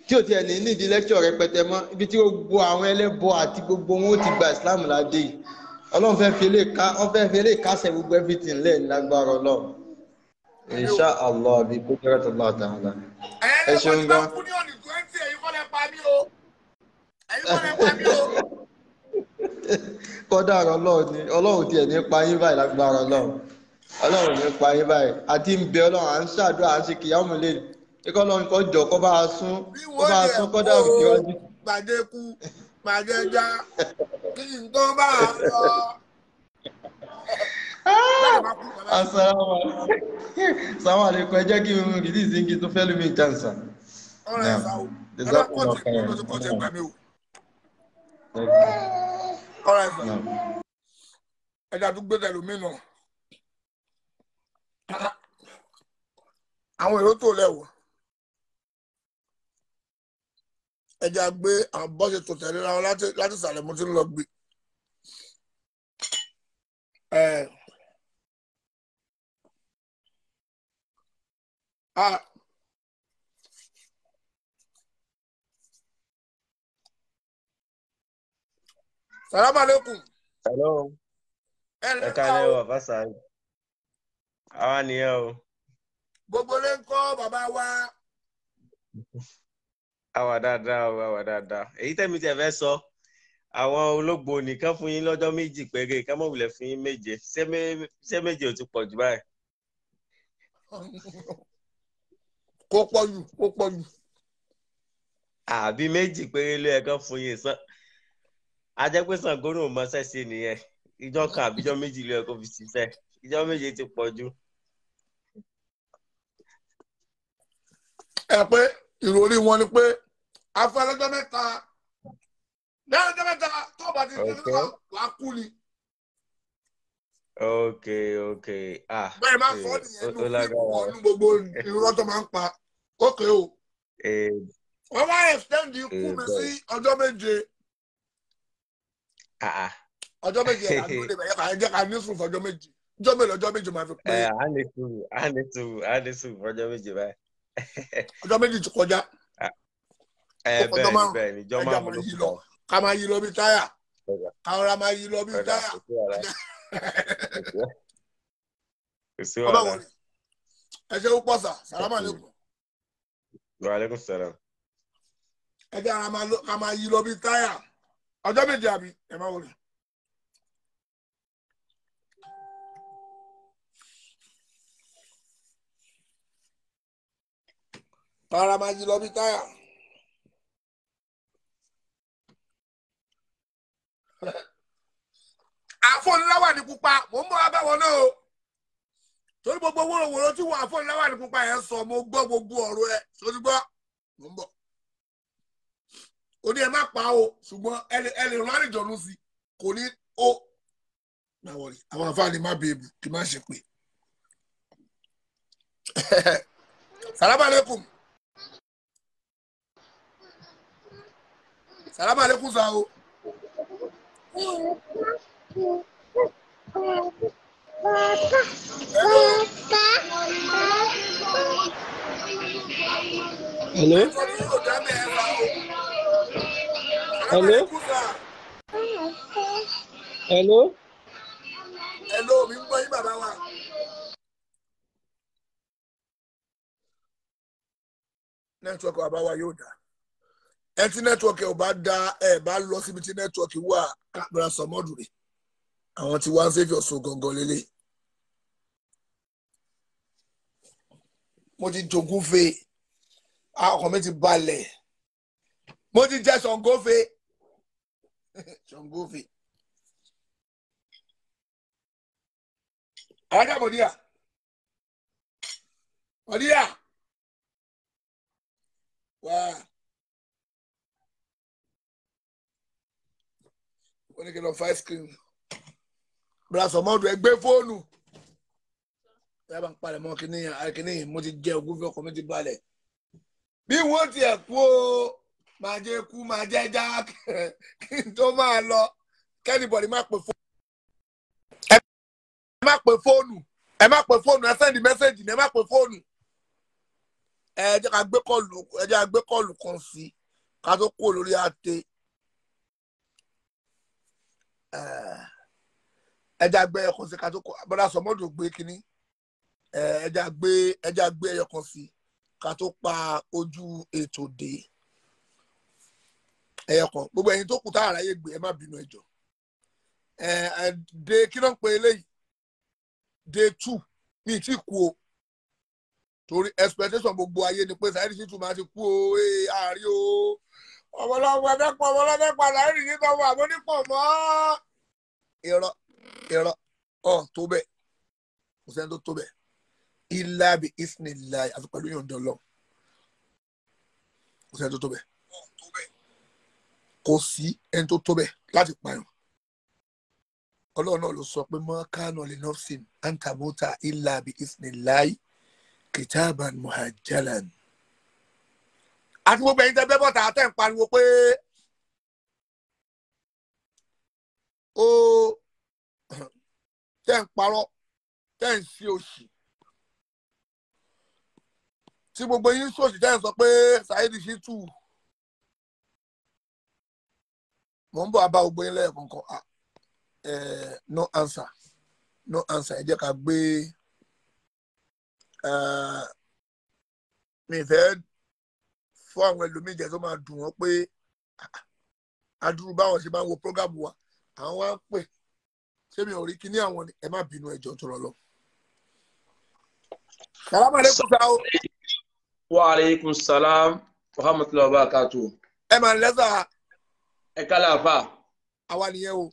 tí o tiẹ̀ ní nídìí lecture rẹpẹtẹ mọ́ ibi tí gbogbo àwọn ẹlẹ́bọ àti gbogbo wọn ó ti gba Islam ládé yìí Ọlọ́run fẹ́ fi lè kásẹ̀ gbogbo everything lẹ́ẹ̀ lágbára Ọlọ́run insha Allah bí kúkúrẹ́ tó lọ́ọ̀ tààlà. Ẹ ṣeun gan. Kọ́dà Ọlọ́run tiẹ̀ ní pa yín báyìí lágbára Ọlọ́run ní pa yín báyìí àti ń bẹ Ọlọ́run à ń ṣàdúrà à ń ṣe kìyàmù lè kíkọ́ lọ́n kọ́ jọ kọ́ bá a sún kọ́dà òkèwájú. Gbàdékù gbàdéjà kí nǹkan bá a lọ. Assalamu alaikum ẹ jẹ́ kí n rìdí ìsìnkí tó fẹ́ lómi ìjànsà. Ọ̀rẹ́ ẹ̀sà o ẹ̀dá kọ́ọ̀tì gbà mí o. Ọ̀rẹ́ ẹ̀sà ẹ̀dá tó gbé tẹ̀lómi náà. Àwọn èrò tó lẹ́wọ̀. ẹja gbé àwọn bọ́ọ̀sì tó tẹ̀lé ra wọn láti sàlẹ̀ mo ti ń lọ gbé. Salam alaikum. Hello. Ẹ kálẹ́ o, Bàbá Sàáyì. Àwa nìyẹn o. Gbogbo lè ń kọ́ bàbá wa. Àwa dáadáa o, àwa dáadáa. Èyí tẹ́mi tẹ̀ fẹ́ sọ, àwọn ológbò nìkan fún yín lọ́jọ́ méjì péré, ká mọ̀ wulẹ̀ fún yín méje. Ṣé méje ò ti pọ̀ jù báyìí? Kó pọ̀ jù, kó pọ̀ jù. Àbí méjì péré ló yẹ kán fún yín sàn. Ajẹ́ pé Ṣàngó náà mọ sẹ́sẹ́ nìyẹn. Ìjọ kan àbíjọ́ méjì ló yẹ kó fi ṣiṣẹ́. Ìjọ méje ti pọ̀ jù. Ẹ pé ìròrí wọn ni pé afẹ́lẹ́jọ́ mẹ́ta lẹ́yìn mẹ́ta tó bá ti ṣe nígbà wàá kú ni. Okay. Bẹ́ẹ̀ máa sọ nìyẹn ní gbogbo irọ́ tó máa ń pa. Ókè o. Wọ́n wá extend ikú mi sí ọjọ́ méje. Ọjọ́ méje ẹ̀ àdúró lè bẹ̀rẹ̀ ká jẹ́ ká ní sùn fọjọ́ méje. Ọjọ́ méje máa fi pé. A ní sùn fọjọ́ méje báyìí. Ọjọ́ méjì ti kọjá. Bẹ́ẹ̀ ni ìjọ máa mú lọ. Ká máa yí lọ bí táyà. Ká ọ̀rá máa yí lọ bí táyà. Ọba wọlé. Ẹ ṣe ó pọ̀sà. Sàlámù alaykum. Wa alaikum salam. Ẹ jẹ́ ká máa yí lọ bí táyà. Ọjọ́ méje àbí ẹ máa wọlé. Para máa yí lọ bí táyà. Àfọ̀nláwà ní pupa, mò ń bọ̀ abẹ́wọ̀ náà o. Torí gbogbo wòròwòrò tí wọ́n àfọ̀nláwà ní pupa yẹn sọ, mo gbọ́ gbogbo ọ̀rọ̀ ẹ̀. Sọ́dí gbọ́, mò ń bọ̀. Ó ní ẹ má pa o, ṣùgbọ́n ẹ lè rán àrìjọ̀nù sí, kò ní ó. Má wọrí, àwọn àfáàní má bèèbù, kì má ṣe pé. Salaam alaikum. Salam alaikum sao. Hello. Hello. Hello. Hello, mi ń gbọ́ yín bàbá wa. Network bàbá wa yóò dá. Ẹ tí nẹ́tíwọ̀kì ò bá dá ẹ bá lọ síbi tí nẹ́tíwọ̀kì wà káàbẹ̀rẹ̀ sọmọ́dù rẹ̀ àwọn tí wá ń ṣèfì ọ̀sùn gangan lélẹ̀. Mo ti jogún fe ọkàn mi ti balẹ̀ mo ti jẹ́ Ṣàngófe Ṣàngófe. Alájà Mọ̀díyà wá. Wọ́n ní kí n lọ fún ice cream. Bùrọ̀dá Sọmọ́dù ẹ gbé fóònù. Ẹ bá ń palẹ̀ mọ́ kíní mo ti jẹ ogún fún ọkọ̀ mi ti balẹ̀. Bí wọ́n ti ẹ̀ kú o, máa jẹ́ kú máa jẹ́ já kí n tó máa lọ. Kẹ́nìbọ̀dì má pè fóònù. Ẹ má pè fóònù. Ẹ sẹ́ndì mẹ́sẹ̀jì ni ẹ má pè fóònù. Ẹ jẹ́ ká gbé kọ́ọ̀lù kan sí ká tó kó lórí àtẹ. Ẹja gbé ẹyọ kan sí ká tó kọ Bùrọ̀dá Sọmọ́dù gbé kínní ẹja gbé ẹyọ kan sí ká tó pa ojú ètò dé ẹyọ kan gbogbo ẹ̀yin tó kù tá àráyé gbé ẹ má bínú ẹjọ dé kí ló ń pe eléyìí day 2 ní tí kú o torí expectation gbogbo ayé ni pé Saheed Shittu máa ti kú o àárí o ọmọlọ́wọ́ ẹ̀fẹ́ padà ẹ̀rì yìí tọ́wọ́ àmọ́nípọ̀ mọ́ ìrọ̀ tó bẹ́ẹ̀ kò sẹ́ni tó tó bẹ́ẹ̀ ilá bí ìsìnlẹ̀ àti pẹ̀lú yọ̀ǹda lọ kò sẹ́ni tó tó bẹ́ẹ̀ kò sí ẹni tó tó bẹ́ẹ̀ láti pààyàn Ọlọ́run náà ló sọ pé mọ́ kánà lè nọ́ọ̀sìn àǹtàmọ́ta ilá bí ìsìnlẹ̀ kìtàbàn muhajjalan àti gbogbo ẹ̀yin tẹ́ bẹ́ bọ́ta tẹ́ ń pariwo pé ó tẹ́ ń parọ́ tẹ́ ń ṣe òṣì tí gbogbo yín ṣòṣì tẹ́ ń sọ pé Saheed Shittu mò ń bọ̀ abá gbogbo yín lẹ́ẹ̀kọ̀ọ̀kan no answer ẹ jẹ́ ká gbé mi fẹ́ fún àwọn ẹlòmíì jẹ́ tó máa dùn wọ́n pé adúrú báwọn ṣe máa ń wo program wa àwọn wá ń pè ṣé mi ò rí kíní àwọn ni ẹ má bínú ẹjọ́ tó rọlọ. Salaam alaikum sa o. Wa alaikum salam wa rahmatullahi wa barakatuh. Ẹ máa ń lẹ́sà. Ẹ kálẹ̀ àfà. Àwa nìyẹn o.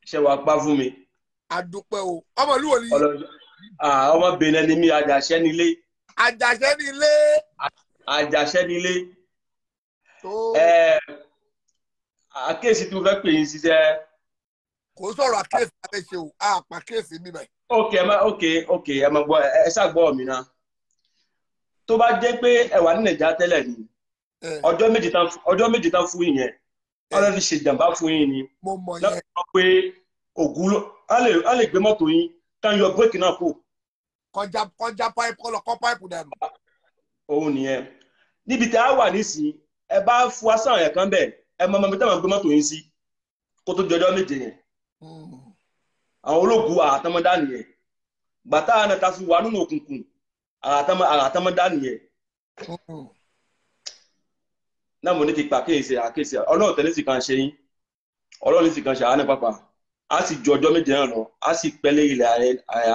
Ṣé wàá pa fún mi? Adúpẹ́ o. Ọmọ ìlú wo ni? Ọmọ Benin ni mi, Àjàṣẹ́ nílé. Àjàṣẹ́ nílé. Àjàṣẹ́ nílé. Àkéèsì tí mo fẹ́ pè yín ṣiṣẹ́. Kò sọ̀rọ̀ àkéèsì alẹ́ ṣe o, àpà kéèsì mi báyìí. Ok, ẹ máa gbọ́, ẹ ṣàgbọ́ mi náà. Tó bá jẹ́ pé ẹ wà ní Nàìjíríà tẹ́lẹ̀ ni, ọjọ́ méjì tán fún yín yẹn, wọ́n lè fi ṣèjàmbá fún yín ni. Mo mọ̀ yẹn. Lọ́pọ̀ pé ògùn á lè gbé mọ́tò yín, ká yọ bírèkì náà kù. Kọjá páìpù kọ́ páìpù dànù. Òun nìyẹn. Níbi tí a wà nísìnyí, ẹ bá fún asán yẹn kan bẹ́ẹ̀, ẹ máa gbé mọ́tò yín sí kó tó di ọjọ́ méje yẹn. Àwọn ológun àràtàmọ́dá nìyẹn. Gbàtà àná ta fi wà nínú òkùnkùn àràtàmọ́dá nìyẹn. Náà mo ní kí pàkíyèsí àkíyèsí ọlọ́run tẹ̀lé sì kan ṣe yín, ọlọ́run sì kan ṣe àánú pápá, a sì ju ọjọ́ méje náà lọ, a sì pẹ́lẹ́ ilẹ̀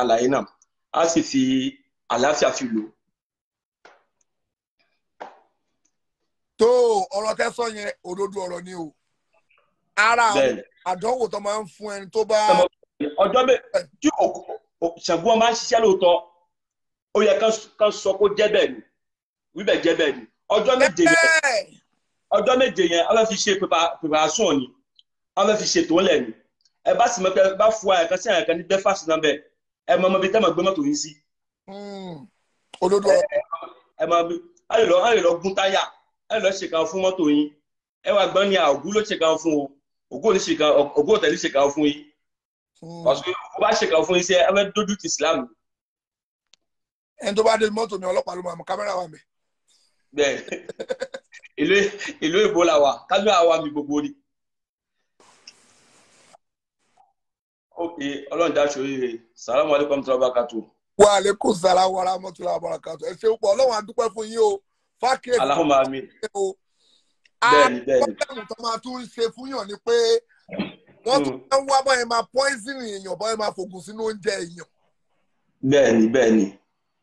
àlàyé náà, a sì fi àlàáfíà fi lò. Tó ọ̀rọ̀ tẹ́sán yẹn òdodo ọ̀rọ̀ ni o. Ara àdánwò tó máa ń fún ẹni tó bá. Ọjọ́ méje tí Ṣàngó máa ń ṣiṣẹ́ lóòótọ́, ó yẹ ká sọ kó jẹ́ bẹ́ẹ̀ ni, wíbẹ̀ jẹ́ bẹ́ẹ̀ ni. Ọjọ́ méje yẹn, a fẹ́ fi ṣe preparation ni, a fẹ́ fi ṣètò ńlẹ̀ ni. Ẹ bá sì mọ̀ pé bá fún àyàkán sí àyàkán ní breakfast náà bẹ́ẹ̀, ẹ mọ̀ bí tẹ́mọ̀ gbé mọ́tò yín sí. Òdodo ẹ mọ̀ bí a lè lọ gún táyà, ẹ lọ ṣèkà fún mọ́tò yín. Ẹ wá gbọ́n ní ògùn ló ṣèkà fún o, ògùn òtẹ̀lé ṣèkà fún yín. Parce que ó bá ṣèkà fún yín sí ẹ fẹ́ dójú ti Islam. Ẹni tó bá dé mọ́tò mi ọlọ́pàá ló máa mú kámẹ́rà wa mẹ́. Bẹ́ẹ̀ ìlú èbó la wà, kámẹ́rà wa mi gbogbo ni. Ok, ọlọ́run dá ṣòrí rẹ̀. Salamu alaikum tí wọ́n bá kàtó. Wa alaikum salam wa rahmatullahi wa barakatuh. Ẹ ṣe púpọ̀ ọlọ́run adúpẹ́ fún yín o. Fákèsì. Allahumma amin. Bẹ́ẹ̀ni. Pọ́blẹ́mù tó máa tún ṣe fún yàn ni pé wọ́n tún máa ń wá báyẹn máa poison èèyàn báyẹn máa fògùn sínú oúnjẹ èèyàn. Bẹ́ẹ̀ni.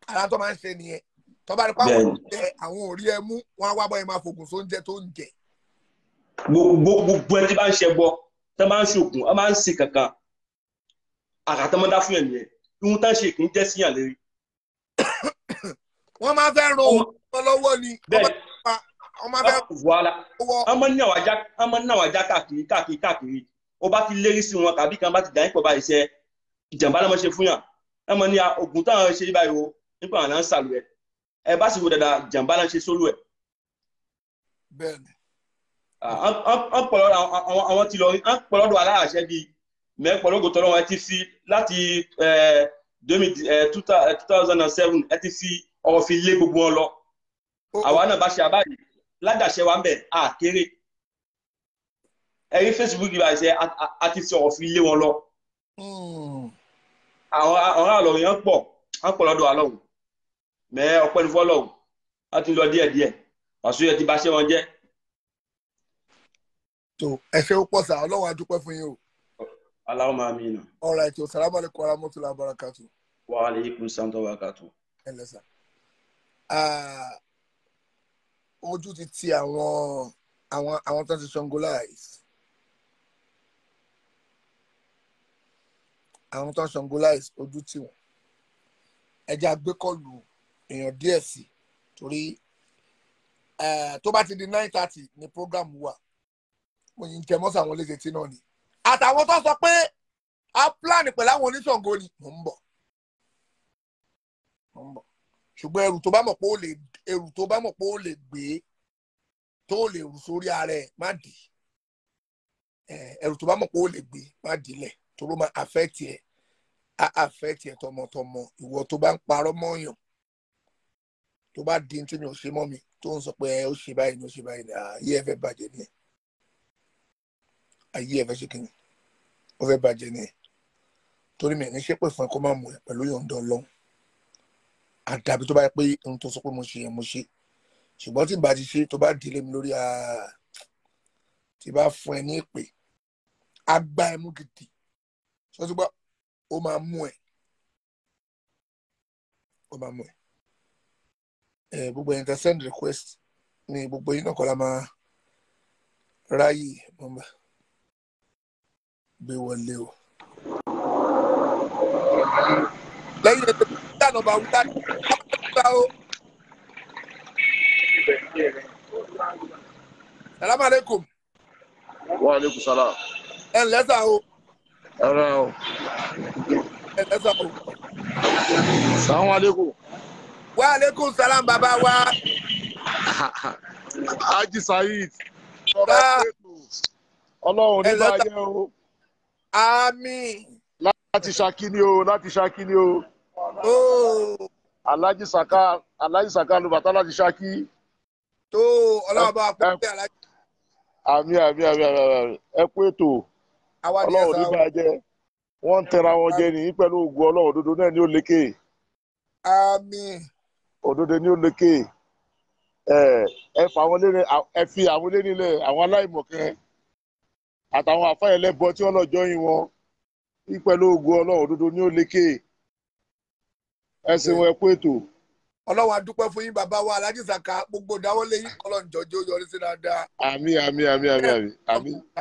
Ara tó máa ń ṣe nìyẹn. Tó bá rí pé àwọn oúnjẹ àwọn ò rí ẹ mú, wọ́n á wá báyẹn máa fògùn sóúnjẹ tó ń jẹ. Gbogbo ẹni tí bá ń ṣe bọ́, tó máa ń ṣògùn, ọ máa ń ṣe kankan. Àkàtàmọ́dá fún ẹ̀ nìyẹn. Ihun tá ń ṣe kì í jẹ́ síyàn lérí. Wọ́n máa fẹ́ ro wọn lọ́wọ́ ni. Ọmọ náà wájá káàkiri. Ó bá ti lérí sí wọn tàbí kan bá ti dà nípò bá iṣẹ́ ìjàmbá lọ́mọ ṣe fún yàn. Ẹ mọ̀ ní ogun táwọn ṣe báyìí o nípa àwọn náà ń sàlù ẹ̀. Ẹ bá sì wo dada ìjàmbá náà ṣe sólù ẹ̀. Bẹ́ẹ̀ni. Àwọn ti lọ pọ̀lọ́dọ̀ aláàṣẹ bíi mẹ́pọ̀lọ́gọ̀ tọ́lọ́ wọn ẹ ti fi láti 2007 ẹ ti fi ọ̀rọ̀ fi lé gbogbo wọn lọ. Àwa náà bá ṣe àbáyé ládàṣẹ wa ń bẹ̀ àkéré. Ẹ̀rí Facebook bá ṣe àti fi ọ̀rọ̀ fi lé wọn lọ. Àwọn àlọ́ yẹn pọ̀ lọ́dọ̀ àlọ́hùn. Mẹ́ ọpẹ́ ní fọ́lọ́hùn láti lọ díẹ̀díẹ̀. Pàṣẹ yẹn ti bá ṣe wọn jẹ́. Tó ẹ ṣe ó pọ̀ sá, Ọlọ́run á dúpẹ́ fún yín o. Allahumma amina. All right, salamu alaikum wa rahmatullahi wa barakatuh. Wa alaikum salam wa barakatuh. Ẹ lẹ́sà. Ojú ti ti àwọn tó ti Sango-lize. Àwọn tó ń Sango-lize ojú tì wọ́n. Ẹ jẹ́ agbékọ̀lù èèyàn díẹ̀ sí torí tó bá ti di 9:30 ní program wa. Mo yìn jẹ mọ́sà àwọn léṣe tí náà ni. Àtàwọn tó sọ pé a plan pẹ̀lú àwọn oníṣàngó ni mò ń bọ̀. Ṣùgbọ́n ẹrù tó bá mọ̀ pé ó lè gbé tó lè rù sórí ara ẹ̀ má dì ẹrù tó bá mọ̀ pé ó lè gbé má dìlẹ̀ tó ló máa affect ẹ̀ á affect ẹ̀ tọmọtọmọ ìwọ tó bá ń parọ́ mọ́yàn tó bá di tí mi ò ṣe mọ́ mi tó ń sọ pé ó ṣe báyìí ní ó ṣe báyìí ní ayé ẹ fẹ́ bàjẹ́ ní ẹ̀ ayé ẹ fẹ́ ṣe kíni ó fẹ́ bàjẹ́ ní ẹ̀ torí mi ẹ̀ ní ṣépè fún ẹ kó má mú ẹ pẹ̀lú yọ̀ǹda Ọlọ́run àdàbí tó bá yẹ pé ohun tó sọ pé mo ṣe yẹn mo ṣe ṣùgbọ́n tí bá ti ṣe tó bá délé mi lórí tí bá fún ẹ ní ìpè agbá ẹ mú gidi sọ́tún gbọ́ ó máa mú ẹ gbogbo ẹni tẹ send request ní gbogbo yín náà kọ́ la máa ráyè mọ́mbà gbé wọlé o lẹ́yìn ètò ìdáná bá wúdá o. Salaam alaikum. Wa alaikum salam. Ẹ ǹlẹ́ sà o. Ara o. Ẹ ǹlẹ́ sà o. Salaam alaikum. Wa alaikum salam bàbá wa. Haji Saheed. Ọlọ́run ní bàjẹ́ o. Àmín. Láti Ṣakí ni o, láti Ṣakí ni o. Alhaji Saka ló bàtà láti Ṣakí. Tó Ọlọ́run bá pọ̀ pé Alhaji. Àmín. Ẹ kú ètò. Ọlọ́run ní bàjẹ́. Wọ́n ń tẹra wọn jẹ nìyí pẹ̀lú ògùn Ọlọ́run òdodo náà ní ó lékè. Àmín. Òdodo ní ó lékè. Ẹ fi àwọn ilé nílẹ̀ àwọn aláìmọ̀kẹ́ àtàwọn àfáyẹlẹ́bọ tí wọ́n lọ jọyìn wọn ní pẹ̀lú ògùn Ọlọ́run òdodo ní ó lékè. Ẹ ṣeun ẹ kú ètò. Ọlọ́run a dúpẹ́ fún yín bàbá wa Alhaji Saka gbogbo dáwọ́lé yín Ọlọ́run jọjọ́ yọrí sí dáadáa. Àmín.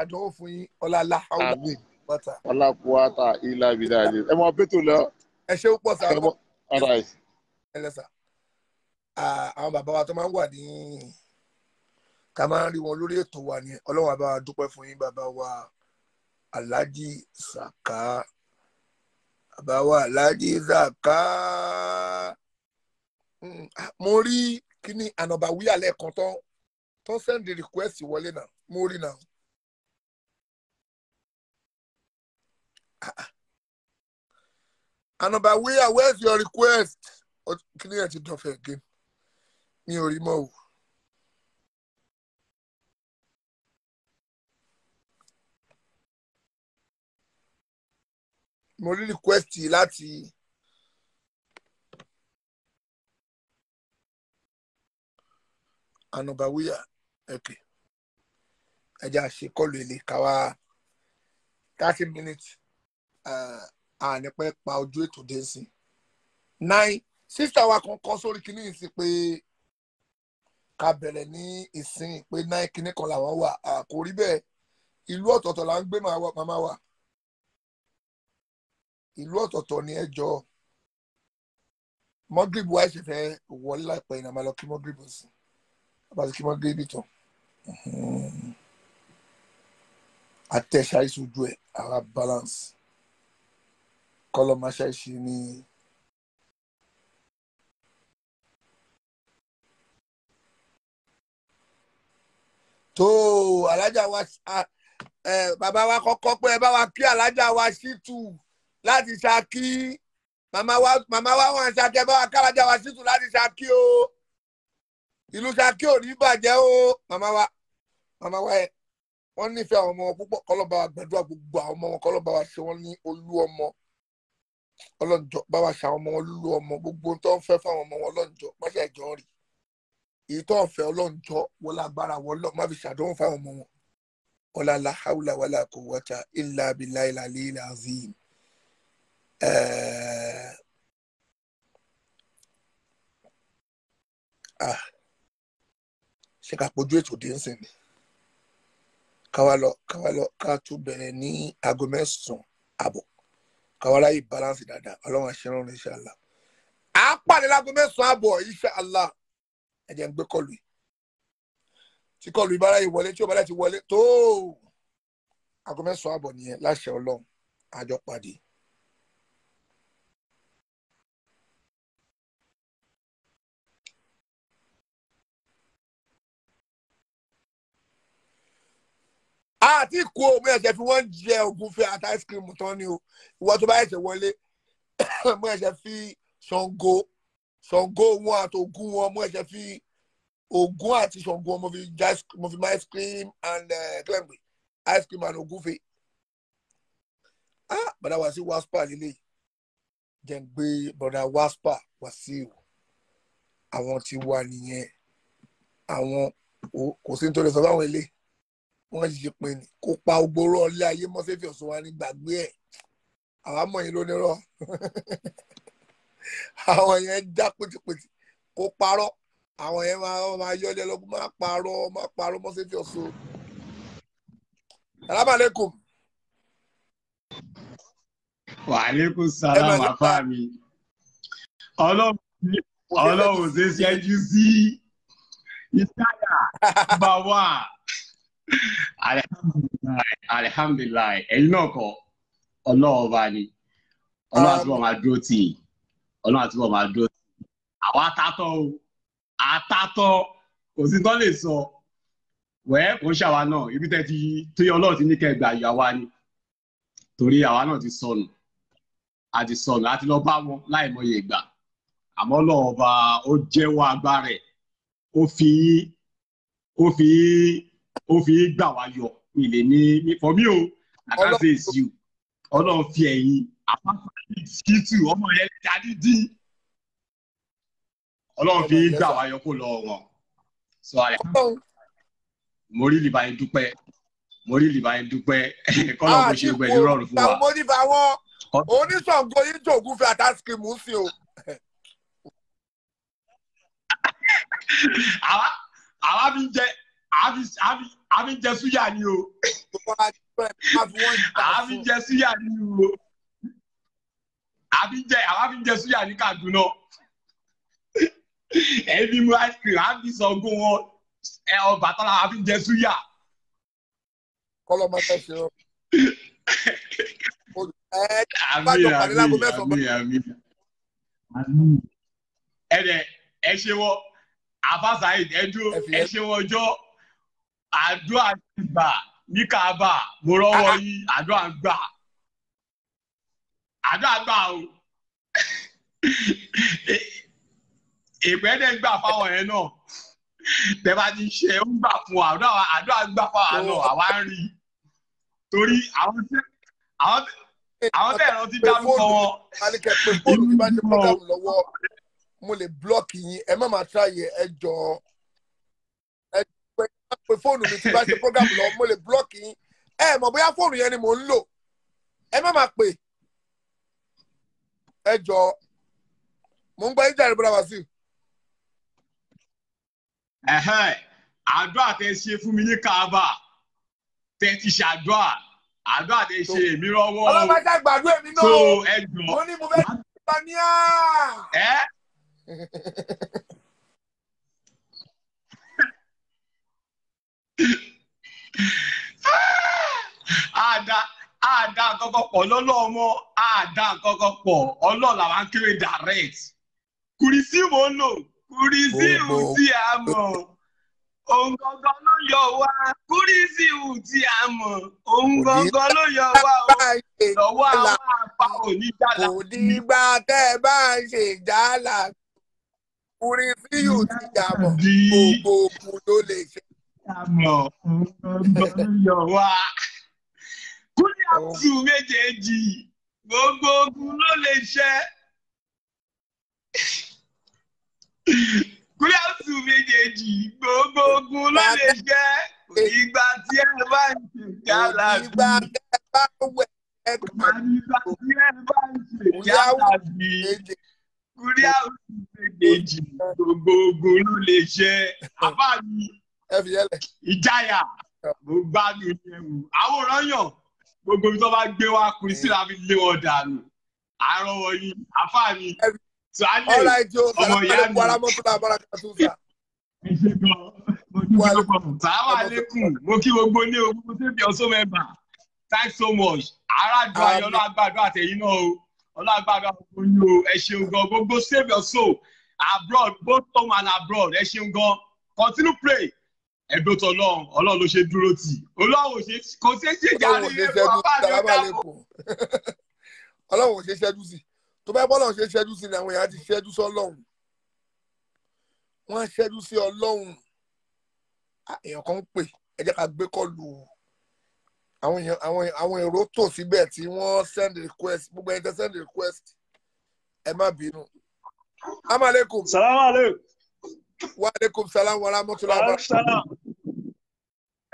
Àdánwò fún yín ọlá haúlá bàtà. Ọlákùwátà ilá ìbílẹ̀ àjẹ. Ẹ máa bẹ́tò lọ. Ẹ ṣe ó pọ̀ sáà. Ẹ lẹ́sà. Àwọn bàbá wa tó máa ń wà ní ká máa ń rí wọn lórí ètò wa ni Ọlọ́run àbá dúpẹ́ fún yín bàbá wa Alhaji Saka. Bàbá wa Alhaji Saka. Mo rí kíní ànàbà wíyà lẹ́ẹ̀kan tó send the request wọlé náà mo rí náà. Ànàbà wíyà where's your request? Kíní ẹ̀ ti dọ̀fẹ̀ again mi ò rí mọ́ o. Mo rí request láti Anobawiya okay ẹja ṣe kọlu ilé káwá 30 minutes ànípẹ́ pa ojú ètò dé sí 9 sísá wa kan sórí kíní yìí sí pé ká bẹ̀rẹ̀ ní ìsìn pé 9 kíní kan làwọn wà kò rí bẹ́ẹ̀ ìlú ọ̀tọ̀ọ̀tọ̀ là ń gbé màmá wa ìlú ọ̀tọ̀ọ̀tọ̀ ni ẹjọ́ mọ́gìrìbù wa ṣe fẹ́ wọlé láìpẹ́ ìnàmọ́ lọ kí mọ́gìrìbù sí abájú kí mọ́gìrìbù tán àtẹ̀ṣáìsì ojú ẹ̀ ara balance kọ́lọ́ máa ṣàìsì ní tó alájà wa bàbá wa kọ́kọ́ pé ẹ bá wa kí alájà wa Ṣítù láti Ṣakí màmá wa wọn Ṣakí ẹ bá wa kí alájà wa Ṣítù láti Ṣakí o ìlú Ṣakí ò ní bàjẹ́ o màmá wa ẹ wọ́n nífẹ̀ẹ́ àwọn ọmọ wọn púpọ̀ kọ́lọ́ba wa gbàdúrà gbogbo àwọn ọmọ wọn kọ́lọ́ba wa ṣe wọ́n ní olú ọmọ ọlọ́njọ́ bá wa ṣe àwọn ọmọ wọn lólú ọmọ gbogbo tó ń fẹ́ fáwọn ọmọ wọn ọlọ́njọ́ má ṣe ẹ̀jọ́ rí èyí tó ń fẹ́ ọlọ́njọ́ wọ́n lágbára wọn lọ má fi ṣàdánwò fáwọn ọmọ wọn wala la hawla wala quwwata illa billahi al-aliyyil azim. Ṣé ká pojú ètò dé ń sìn ni káwá lọ ká tún bẹ̀rẹ̀ ní aago 9:30 káwá láyé balance dáadáa ọlọ́run àṣírán ní inshallah à ń pàdé láago 9:30 inshallah ẹ jẹ́ ń gbé kọlù yìí tí kọlù ìbára yìí wọlé tí ó bá láti wọlé tó aago 9:30 nìyẹn láṣẹ ọlọ́run àjọ pàdé. àti kú o mo ẹ̀ṣẹ̀ fi wọ́n jẹ ògúnfe àti ice cream tán ni o ìwọ tó bá ẹ̀ṣẹ̀ wọlé mo ẹ̀ṣẹ̀ fi Ṣàngó wọn àti Ògún wọn mo ẹ̀ṣẹ̀ fi Ògún àti Ṣàngó wọn mo fi ice cream and ice cream and ògúnfe bàdá wá sí waspa lílé jẹ́ ń gbé bàdá waspa wá sí o àwọn tí wà nìyẹn àwọn kò sí nítorí sọ fáwọn ilé wọ́n ṣe pé ní kó pa ogbóró ọlé ayé mọ́sẹ́fì ọ̀sùn wa ní gbàgbé ẹ̀ àwọn amọ̀ yìí ló nírọ̀ àwọn yẹn já pìtìpìtì kó parọ́ àwọn yẹn máa yọlé lọ́gbọ́n máa parọ́ mọ́sẹ́fì ọ̀sùn. Salaam alaikum. Wa alaikum salam àfáà mi. Ọlọ́run ṣe ṣẹ́jú sí ìsáyà bá wà. Alhamdulilayi ẹ̀yin náà kọ́ Ọlọ́run ọba ni Ọlọ́run àtúbọ̀ máa dúró tì í Ọlọ́run àtúbọ̀ máa dúró tì í àwọn atátọ́ kò sí tán lè sọ wẹ́ẹ́ kò ń ṣàwa náà ibi tẹ́ ti tó yẹ Ọlọ́run ti ní kẹgbà ìyàwó ni torí àwa náà ti sọnù àti lọ bá wọn láì mọye ìgbà àmọ́ Ọlọ́run ọba ó jẹ́wọ́ agbára ẹ̀ ó fi gbà wá yọ ilé ní for me o I can say it's you Ọlọ́run fi ẹ̀yin àpapọ̀ ṣítù ọmọ yẹn jáde dín Ọlọ́run fi gbà wá yọ kó lọ wọn so mo rí lè bá yín dúpẹ́ kọ́lọ̀ bó ṣe gbẹ̀ ní rọrùn fún wa. mo ní bá wọn oníṣàngó yín jògún fi àtàsíkìmù sí o. àwa fi jẹ súyà ni o. àwa fi jẹ súyà ni o. àwa fi jẹ súyà ní Kaduna. ẹbí mu ice cream àwa fi Ṣàngó wọn Ọbàtálá àwa fi jẹ súyà. Kọ́lọ́ máa fẹ́ ṣe ọ́. Àmín. Ẹ ṣe wọ́n. Àbáṣà ẹjọ́ ẹ ṣe wọn ọjọ́ àdúrà gbà ní Kaaba mo rọ́wọ́ yín àdúrà gbà o ìpẹ́ẹ́dẹ́ gbà fáwọn yẹn náà tẹ́ bá ti ṣe ń gbà fún wa àdúrà gbà fáwọn náà àwa ń rí torí àwọn tẹ̀ ẹ̀rọ ti dárúkọ wọn. fóònù tí bá ṣe program lọ́wọ́ mo lè blọọkì yín ẹ má máa ṣàyẹ ẹ jọ ẹ pé fóònù mi tí bá ṣe program lọ mo lè blọọkì yín ẹ mọ̀ bóyá fóònù yẹn ni mò ń lò ẹ má máa pè ẹ jọ mo ń gbọ́ yín jàre bọ́dà wá sí. àdúrà tẹ ṣe fún mi ní Kaaba tẹ ti ṣàdúrà tẹ ṣe èmi rọ́wọ́ ọlọ́mọdé gbàdúrà èmi náà so ẹ jọ mo ní mo fẹ́ gbà ní àdá kọ́kọ́ pọ̀ lọ́lọ́mọ àdá kọ́kọ́ pọ̀ ọlọ́ọ̀lá wa ń kéré direct kùrìsì mò ń lò kùrìsì tí a mọ̀ òun gangan ló yọ wá kùrìsì tí a mọ̀ òun gangan ló yọ wá lọ́wọ́ àwọn àpá oníjàlá. kò dìgbà tẹ́ ẹ bá ń ṣe ìjàlá kùrìsì tí a mọ̀ gbogbo ogun ló lè ṣe. àmọ́ òun gangan ló yọ wá. Kúlí àtù méjèèjì gbogbo ogun ló lè ṣe. Kúlí àtù méjèèjì gbogbo ogun ló lè ṣe. Ìgbà tí ẹ bá ń ṣe jàlá bí. Ìgbà tí ẹ bá ń ṣe jàlá bí. Kúlí àtù méjèèjì gbogbo ogun ló lè ṣe. Àbá mi ìjáyà mo gbádùn ẹ̀wù àwòrán yàn. Gbogbo ibi tó bá gbé wá kùn sí la fi lé wọn dànù àárọ̀ wọ̀nyí àfáàní sàlẹ̀ ọmọ ìyá mi. Sàlámù alékùn mo kí gbogbo ní ogun tẹ́bi ọ̀ṣọ́ mẹ́mbà thanks so much aráàdùn ayọ̀ ọlọ́àgbàdo àtẹ̀yìn náà o ọlọ́àgbàdo àtẹ̀yìn ní o ẹ ṣeun gan gbogbo save your soul abroad both home and abroad ẹ ṣeun gan continue pray ẹ̀dọ́ tọ́lọ́run ọlọ́run ló ṣe dúró tì ọlọ́run kò ṣe ṣe jàre ẹ̀fọ́ bàbá mi ó dàbọ̀. ọlọ́run ò ṣe ṣẹ́jú sí tó bá bọ́lọ̀ ṣe ṣẹ́jú sí ni àwọn èèyàn ti ṣẹ́jú sí ọlọ́run wọ́n ṣẹ́jú sí ọlọ́run èèyàn kan ń pè ẹ jẹ́ ká gbé kọlù àwọn èrò tò síbẹ̀ tí wọ́n send request gbogbo ẹni tẹ́ send request ẹ má bínú. Amaleykum. Salaam aleykum. Wa aleykum salam wa rahmatullahi wa barakatuh.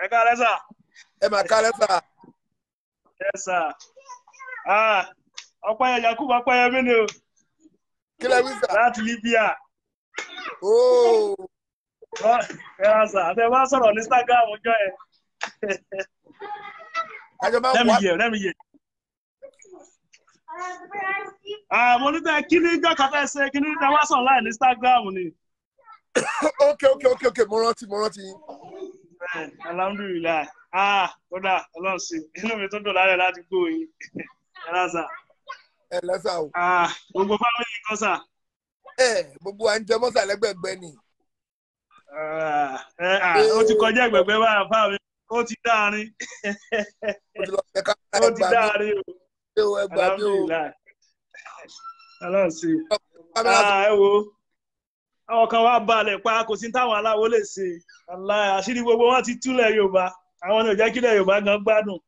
Ẹ káalẹ́ sà. Ẹ máa káalẹ́ sà. Yes sir. Ọpẹ́yẹ Yakubu Ọpẹ́yẹ mi ni o. Kí lẹ wí sà? Láti Libya. Oh. Ẹ ra sà, àti ẹ bá sọ̀rọ̀ ní Instagram ọjọ́ ẹ. Let me hear. Mo ní bẹ́ẹ̀ kí ní ìjọ kàtà ẹsẹ̀ kí ní ìjọ wá sọ̀ láì ní Instagram ni. Okay. Mo rántí. Alhamdulillah. Kódà Ọlọ́run sí. Inú mi tó dùn lálẹ́ láti gbọ́ yín. Ẹ lásà. Ẹ lẹ́sà o. Gbogbo fámìlì kan sà. Gbogbo à ń jẹ mọ́sà lẹ́gbẹ̀gbẹ́ ni. Ó ti kọjá ẹgbẹ̀gbẹ́ wá fáwọn ó ti dáárín. Ó ti dáárín o. Alhamdulillah. Ọlọ́run sí. Ẹ wo. Àwọn kan wá balẹ̀ pa kò sí táwọn aláwo lè ṣe. Àṣírí gbogbo wọn ti túlẹ̀ Yorùbá. Àwọn ni ò jẹ́ kílẹ̀ Yorùbá gan gbádùn.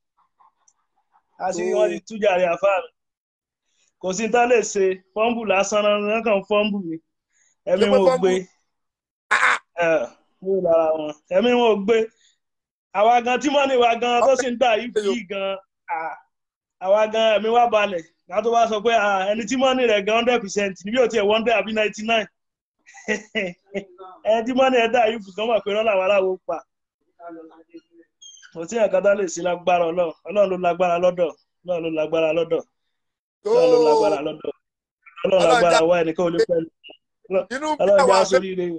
Àṣírí wọn ti tú jàre àfáà mi. Kò sí tá lè ṣe. Fọ́ǹbù lásán náà kàn fọ́ǹbù mi. Ẹ̀mí wọn ò gbé. Ẹ̀mí wọn ò gbé. Àwa gan tí mọ́nì wa gan tó sì ń dà yìí gan. Àwa gan ẹ̀mí wa balẹ̀. Ká tó bá sọ pé ẹni tí mọ́nì rẹ̀ gan 100% níbi ò tiẹ̀ 100 àbí 99. Ẹni tí mọ́nì ẹ̀ dà yìí fún gan wà pé rọ́lá wa láwo pa. Kò sí ẹ̀ka tá lè sí lágbára Ọlọ́run. Ọlọ́run ló lágbára lọ́dọ̀. Ọlọ́run lágbára wá ẹnìkan ò lè pẹ́ Ọlọ́run já sórí rẹ̀.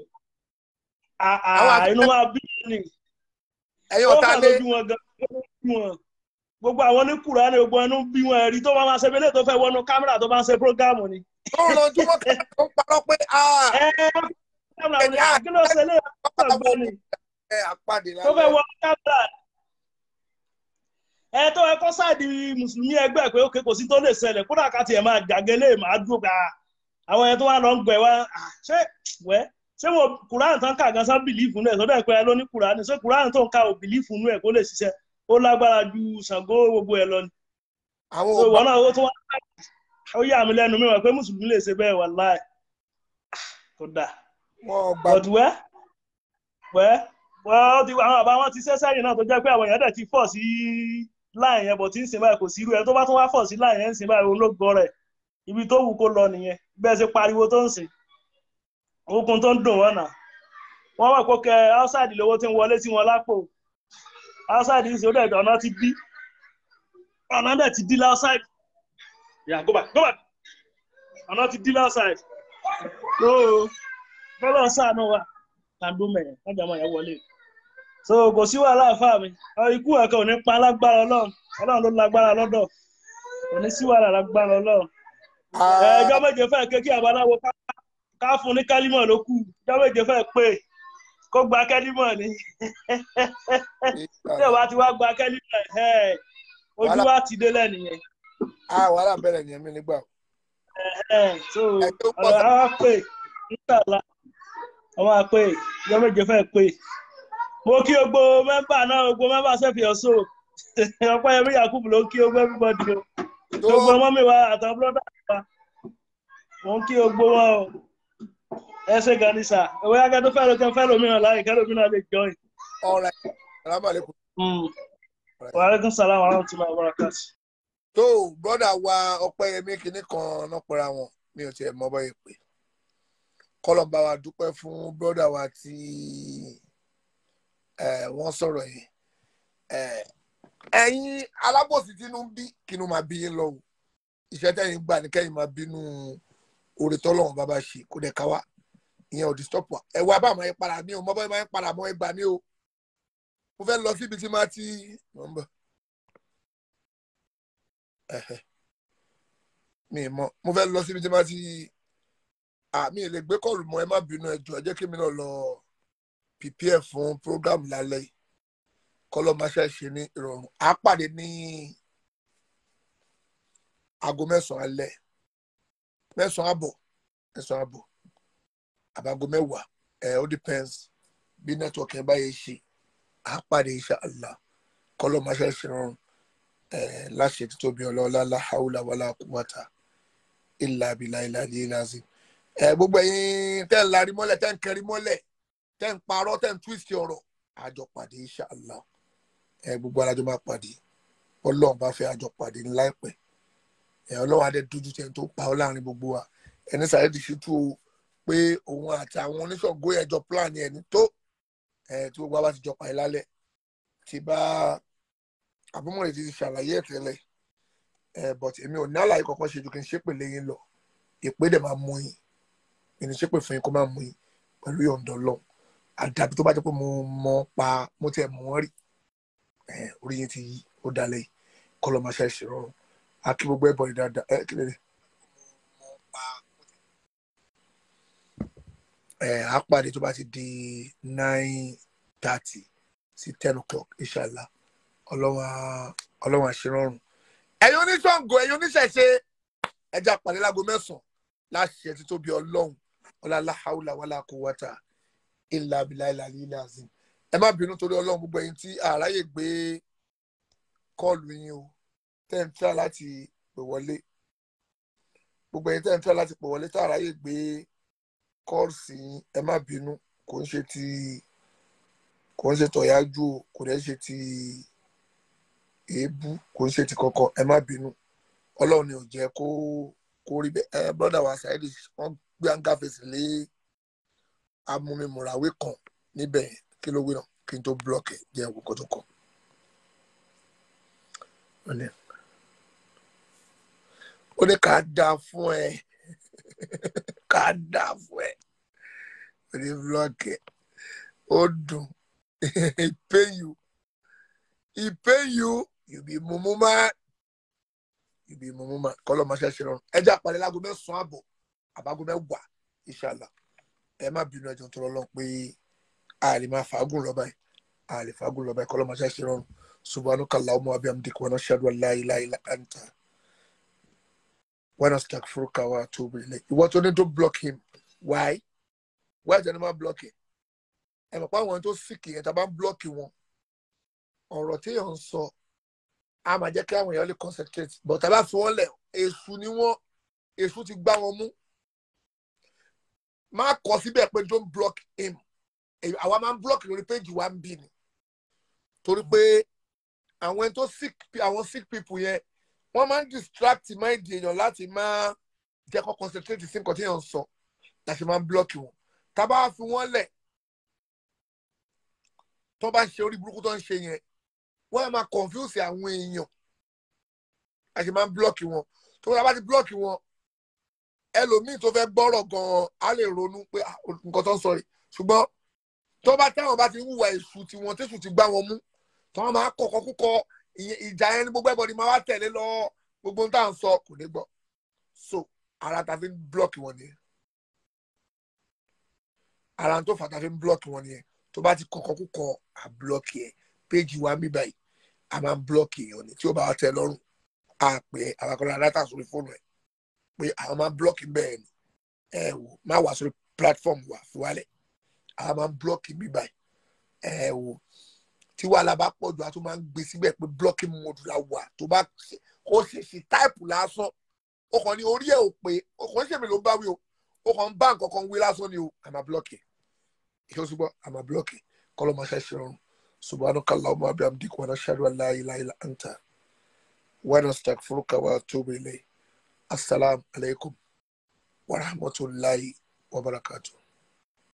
Inú máa bí ní. Ó fà lójú wọn gan. Gbogbo àwọn ní Kùránì gbogbo ẹnu bí wọn ẹ̀rí tó máa ṣe bẹ́lẹ̀ tó fẹ́ wọnú kámẹ́rà tó bá ń ṣe prógámù ni. Tó ń lọ́jú wọn kí wọ́n parọ́ pé kí ló ṣe lé ọ̀gbọ́n ni. Tó fẹ́ wọnú kámẹ́rà. Tó ẹ kọ́ sáàdì Mùsùlùmí ẹgbẹ́ pé ókè kò sí tó lè ṣẹlẹ̀ kódà ká tiẹ̀ máa jàgélé máa dúró gba àwọn ẹ̀ tó wà lọ ń gbẹ̀ wá ṣé mo Kùránì tán kà gan sán bìlífù nù ẹ̀ sọ́dọ̀ ẹ̀ pé ẹ ló ní Kùránì ṣé Kùránì tó ń ka ò bìlífù nù ẹ̀ kó lè ṣiṣẹ́ ó lágbára ju Ṣàngó gbogbo ẹ̀ lọ ni. Ìwọ náà ó tún wá ó yà mí lẹ́nu mìíràn pé Mùsùlùmí lè ṣe bẹ́ẹ̀ wàláhì kódà. Àwọn àbá wọn ti ṣẹ́ṣẹ́ yìí náà tó jẹ́ pé àwọn èèyàn dẹ̀ ti fọ̀ sí láì yẹn bọ̀ tí ń sìn báyìí kò sí irú ẹ tó bá tún wá fọ̀ sí láì yẹn ń sìn báyìí olóògbọ́ rẹ̀ ibi tó wù kó lọ nìyẹn bẹ́ẹ̀ ṣe pariwo tó ń sìn okun tó ń dùn wọ́n náà wọ́n wà kókè outside lówó tí ń wọlé sí wọn lápò outside ń sìn ó dẹ̀ ọ̀nà ti dí ọ̀nà dẹ̀ ti dí outside go back ọ̀nà ti dí outside bọ́lọ̀ sàánú wa kàndó mẹ́rin ọjà máa yẹ wọlé so kò sí wàhálà àfáà mi ikú ẹ̀kọ́ ò ní pa lágbára Ọlọ́run ló lágbára lọ́dọ̀ kò ní sí wàhálà lágbára Ọlọ́run ẹjọ́ méje fẹ́ kékeré àbáláwo ká fún ní kálímọ̀ ló kù ẹjọ́ méje fẹ́ pé kó gba kálímọ̀ ni tí ò bá ti wá gba kálímọ̀ ojú wa ti délẹ̀ nìyẹn. Wàhálà bẹ̀rẹ̀ nìyẹn mi nígbà. So ọ̀rọ̀ àwọn pè nígbàlá àwọn àpè ẹjọ́ méje fẹ́ pé. Mo kí gbogbo mẹ́mbà náà gbogbo mẹ́mbà sẹ́fì ọ̀ṣọ́ Ọpẹ́yẹmí Yakubu ló kí gbogbo everybody o gbogbo mọ́mí wa àtàwọn brọ́dà wa mo ń kí gbogbo wọn o ẹ ṣe ganisa ìwé akẹ́ tó fẹ́ lómìnira láyé kẹ́ lómìnira lè join. Alright. Assalamu alaikum. Wa alaikum salam wa rahmatullahi wa barakatuh. Tó brọ́dà wa Ọpẹ́yẹmí kinní kan náà pẹ̀ra wọn mi ò tiẹ̀ mọ́ bọ́yẹ̀ pé kọ́lọ̀ bá wa dúpẹ́ fún brọ́dà wa tí wọ́n sọ̀rọ̀ yìí ẹ̀yin alábòsí tínú bí kínú máa bí yín lọ́wọ́ iṣẹ́ tẹ́yìn gbà ní kẹ́yìn máa bínú oore tọ́lọ́run bàbá ṣe kó dẹ̀ ká wá ìyẹn ò disturb wa ẹ̀wọ̀ abá máa ń padà mí o mọ́ bọ́ máa ń padà mọ́ ẹgbà mí o mo fẹ́ lọ síbi tí máa ti nọ́mbà mo fẹ́ lọ síbi tí máa ti mi lè gbé kọ́ọ̀lù mọ́ ẹ má bínú ẹjọ́ ẹ jẹ́ kí mi náà lọ prepare fún program lálẹ́ yìí kọ́lọ́ máa ṣe ní ìrọ̀rùn á pàdé ní aago 9 alẹ́ 9 àbọ̀ àbágo 10 ó depends bí network yẹn bá yẹ ṣe á pàdé inshallah kọ́lọ́ máa ṣe ìrọ̀rùn láṣẹ títóbi ọlọ́ọ̀lá láhàúlà wàlá quwwata illa billahi al-aliyyil azim. Gbogbo ẹ̀yin tẹ́ ń larí mọ́lẹ̀ tẹ́ ń kẹrí mọ́lẹ̀ tẹ́ ń parọ́ tẹ́ ń twist ọ̀rọ̀ àjọ pàdé inshallah. Gbogbo alájọ máa pàdé ọlọ́run bá fẹ́ àjọ pàdé ní láìpẹ́. Ọlọ́run adé dúdú tẹ́ ń tó pa ọ́ láàrin gbogbo wa ẹni sáré ti ṣètò pé òun àti àwọn oníṣọ̀gbó ẹjọ plan ẹni tó tí gbogbo wa bá ti jọ pàdé lálẹ́ tí bá àbúmọ̀rẹ́ ti ṣàlàyé ẹ̀tẹ́lẹ̀ but èmi ò ní àlàyé kankan ṣe ju kí n ṣépè lẹ́yìn lọ ìpè dẹ̀ máa mú yín ìní ṣépè fún yín kó máa mú yín pẹ̀lú yọ̀ǹda Ọlọ́run àdàbí tó bá jẹ́ pé mo mọ̀ pa mo tiẹ̀ mọ̀ wọ́n rí orí yín ti yí ó dalẹ̀ yìí kọ́ lọ́ máa ṣe àìsè rọrùn akí gbogbo ẹ̀ bọ̀rẹ̀ dáadáa kí lè dé. Á pàdé tó bá ti di 9:30 sí 10 o'clock inshallah ọlọ́run àṣírọ́rùn. Ẹ̀yin oníṣàngó ẹ̀yin oníṣẹ̀ṣe ẹja pàdé láago 9 láṣẹ títóbi ọlọ́run ọlá haúlà wàlá quwwata illa billahil aliyyil azim. Ẹ má bínú torí ọlọ́run gbogbo ẹ̀yin tí àráyè gbé kọ́ọ̀lù yín o tẹ́ ń tẹ́ láti pè wọlé gbogbo ẹ̀yin tẹ́ ń tẹ́ láti pè wọlé tá àráyè gbé kọ́ọ̀lù sí ẹ má bínú kò ń ṣe tọ̀yájú o kò dẹ̀ ṣe ti èébú kò ń ṣe ti kọ̀kọ̀ ẹ má bínú ọlọ́run ni ò jẹ́ kó rí bẹ́ẹ̀ brọ́dà wa Saheed wọ́n gbé àǹgáfèsì lé amúmimùràwé kan níbẹ̀ kí ló wí náà kí n tó blọ́ọ̀kì jẹ́ òkú tó kọ. ó ní ká dáa fún ẹ ká dáa fún ẹ ó ní blọ́ọ̀kì ó dùn he pay you you be mumu man kọ́lọ́ máa ṣe rọrùn ẹjẹ́ àpàdé láago 9 àbọ̀ àbágo 10 inshallah. Ẹ má bínú ẹjọ́ tó lọ́lọ́ pé a lè máa fàágùn lọ báyìí kọ́lọ́ máa ṣe rọrùn subhanaka Allahumma wa bihamdika wa nashhadu an la ilaha illa anta wa nastaghfiruka wa atubu ilayk. Ìwọ tó ní tó block him why tẹ́ ní máa block him ẹ mọ̀ pé àwọn tó sìkì yẹn tá a bá ń block wọn ọ̀rọ̀ tí èèyàn ń sọ a máa jẹ́ kí àwọn èèyàn lè concentrate but tá a bá fi wọ́n lẹ̀ èṣù ti gbá wọn mú má kọ síbẹ̀ pé don't block him àwa máa ń block lórí page wa ń bì ní torí pé àwọn ẹni tó sick people yẹn wọ́n máa ń distract mind èèyàn láti máa jẹ́ kó concentrate sí nǹkan tí èèyàn ń sọ láti máa ń block wọn tá a bá fi wọ́n lẹ̀ tó bá ń ṣe orí burúkú tó ń ṣe yẹn wọ́n á máa confuse àwọn èèyàn a ṣe máa ń blọ́ọ̀kì wọn tó bá ti blọ́ọ̀kì wọn ẹlòmíì tó fẹ́ gbọ́rọ̀ gan-an á lè ronú pé nǹkan tó ń sọ rè ṣùgbọ́n tó bá táwọn bá ti hùwà èṣù tiwọn tẹ̀sù ti gbá wọn mú tó wọn máa kọ̀kọ́ kúkọ ìjà yẹn ní gbogbo ẹ̀bọ̀dì máa wá tẹ̀lé lọ gbogbo ohun tá à ń sọ kò ní gbọ́ so ara ta fi ń blọ́ọ̀kì wọn nìyẹn ara tó fà ta fi ń blọ́ọ̀kì wọn nìyẹn tó bá ti kọ̀kọ́ kúkọ àblọ́ọ̀kì ẹ̀ péjì wa mi báyìí a máa ń blọ́ọ̀kì èèyàn ni tí ó bá wá tẹ́ lọ́rùn a pè é àwọn akọ́lá dátà sórí fóònù ẹ̀ pé àwọn máa ń blọ́ọ̀kì bẹ́ẹ̀ ni ẹ wò má wà sórí platform wa fi wálẹ̀ àwọn máa ń blọ́ọ̀kì mi báyìí ẹ wò tí wàhálà bá pọ̀ jù a tún máa ń gbé síbẹ̀ pé blọ́ọ̀kì mode la wà tó bá kó ṣe táìpù lásán ó kàn ní orí ẹ̀ ò pé ó kàn ń ṣèmi ló ń bá wí o ó kàn ń bá nǹkan kan wí lásán ni o àmà blọ́ọ̀kì ìṣòṣùgbọ́ àmà blọ́ọ̀kì kọ́lọ́ máa ṣe ṣe rọrùn. سبحانك اللهم وبحمدك ونشهد ان لا اله الا انت ونستغفرك ونتوب اليك. السلام عليكم ورحمه الله وبركاته.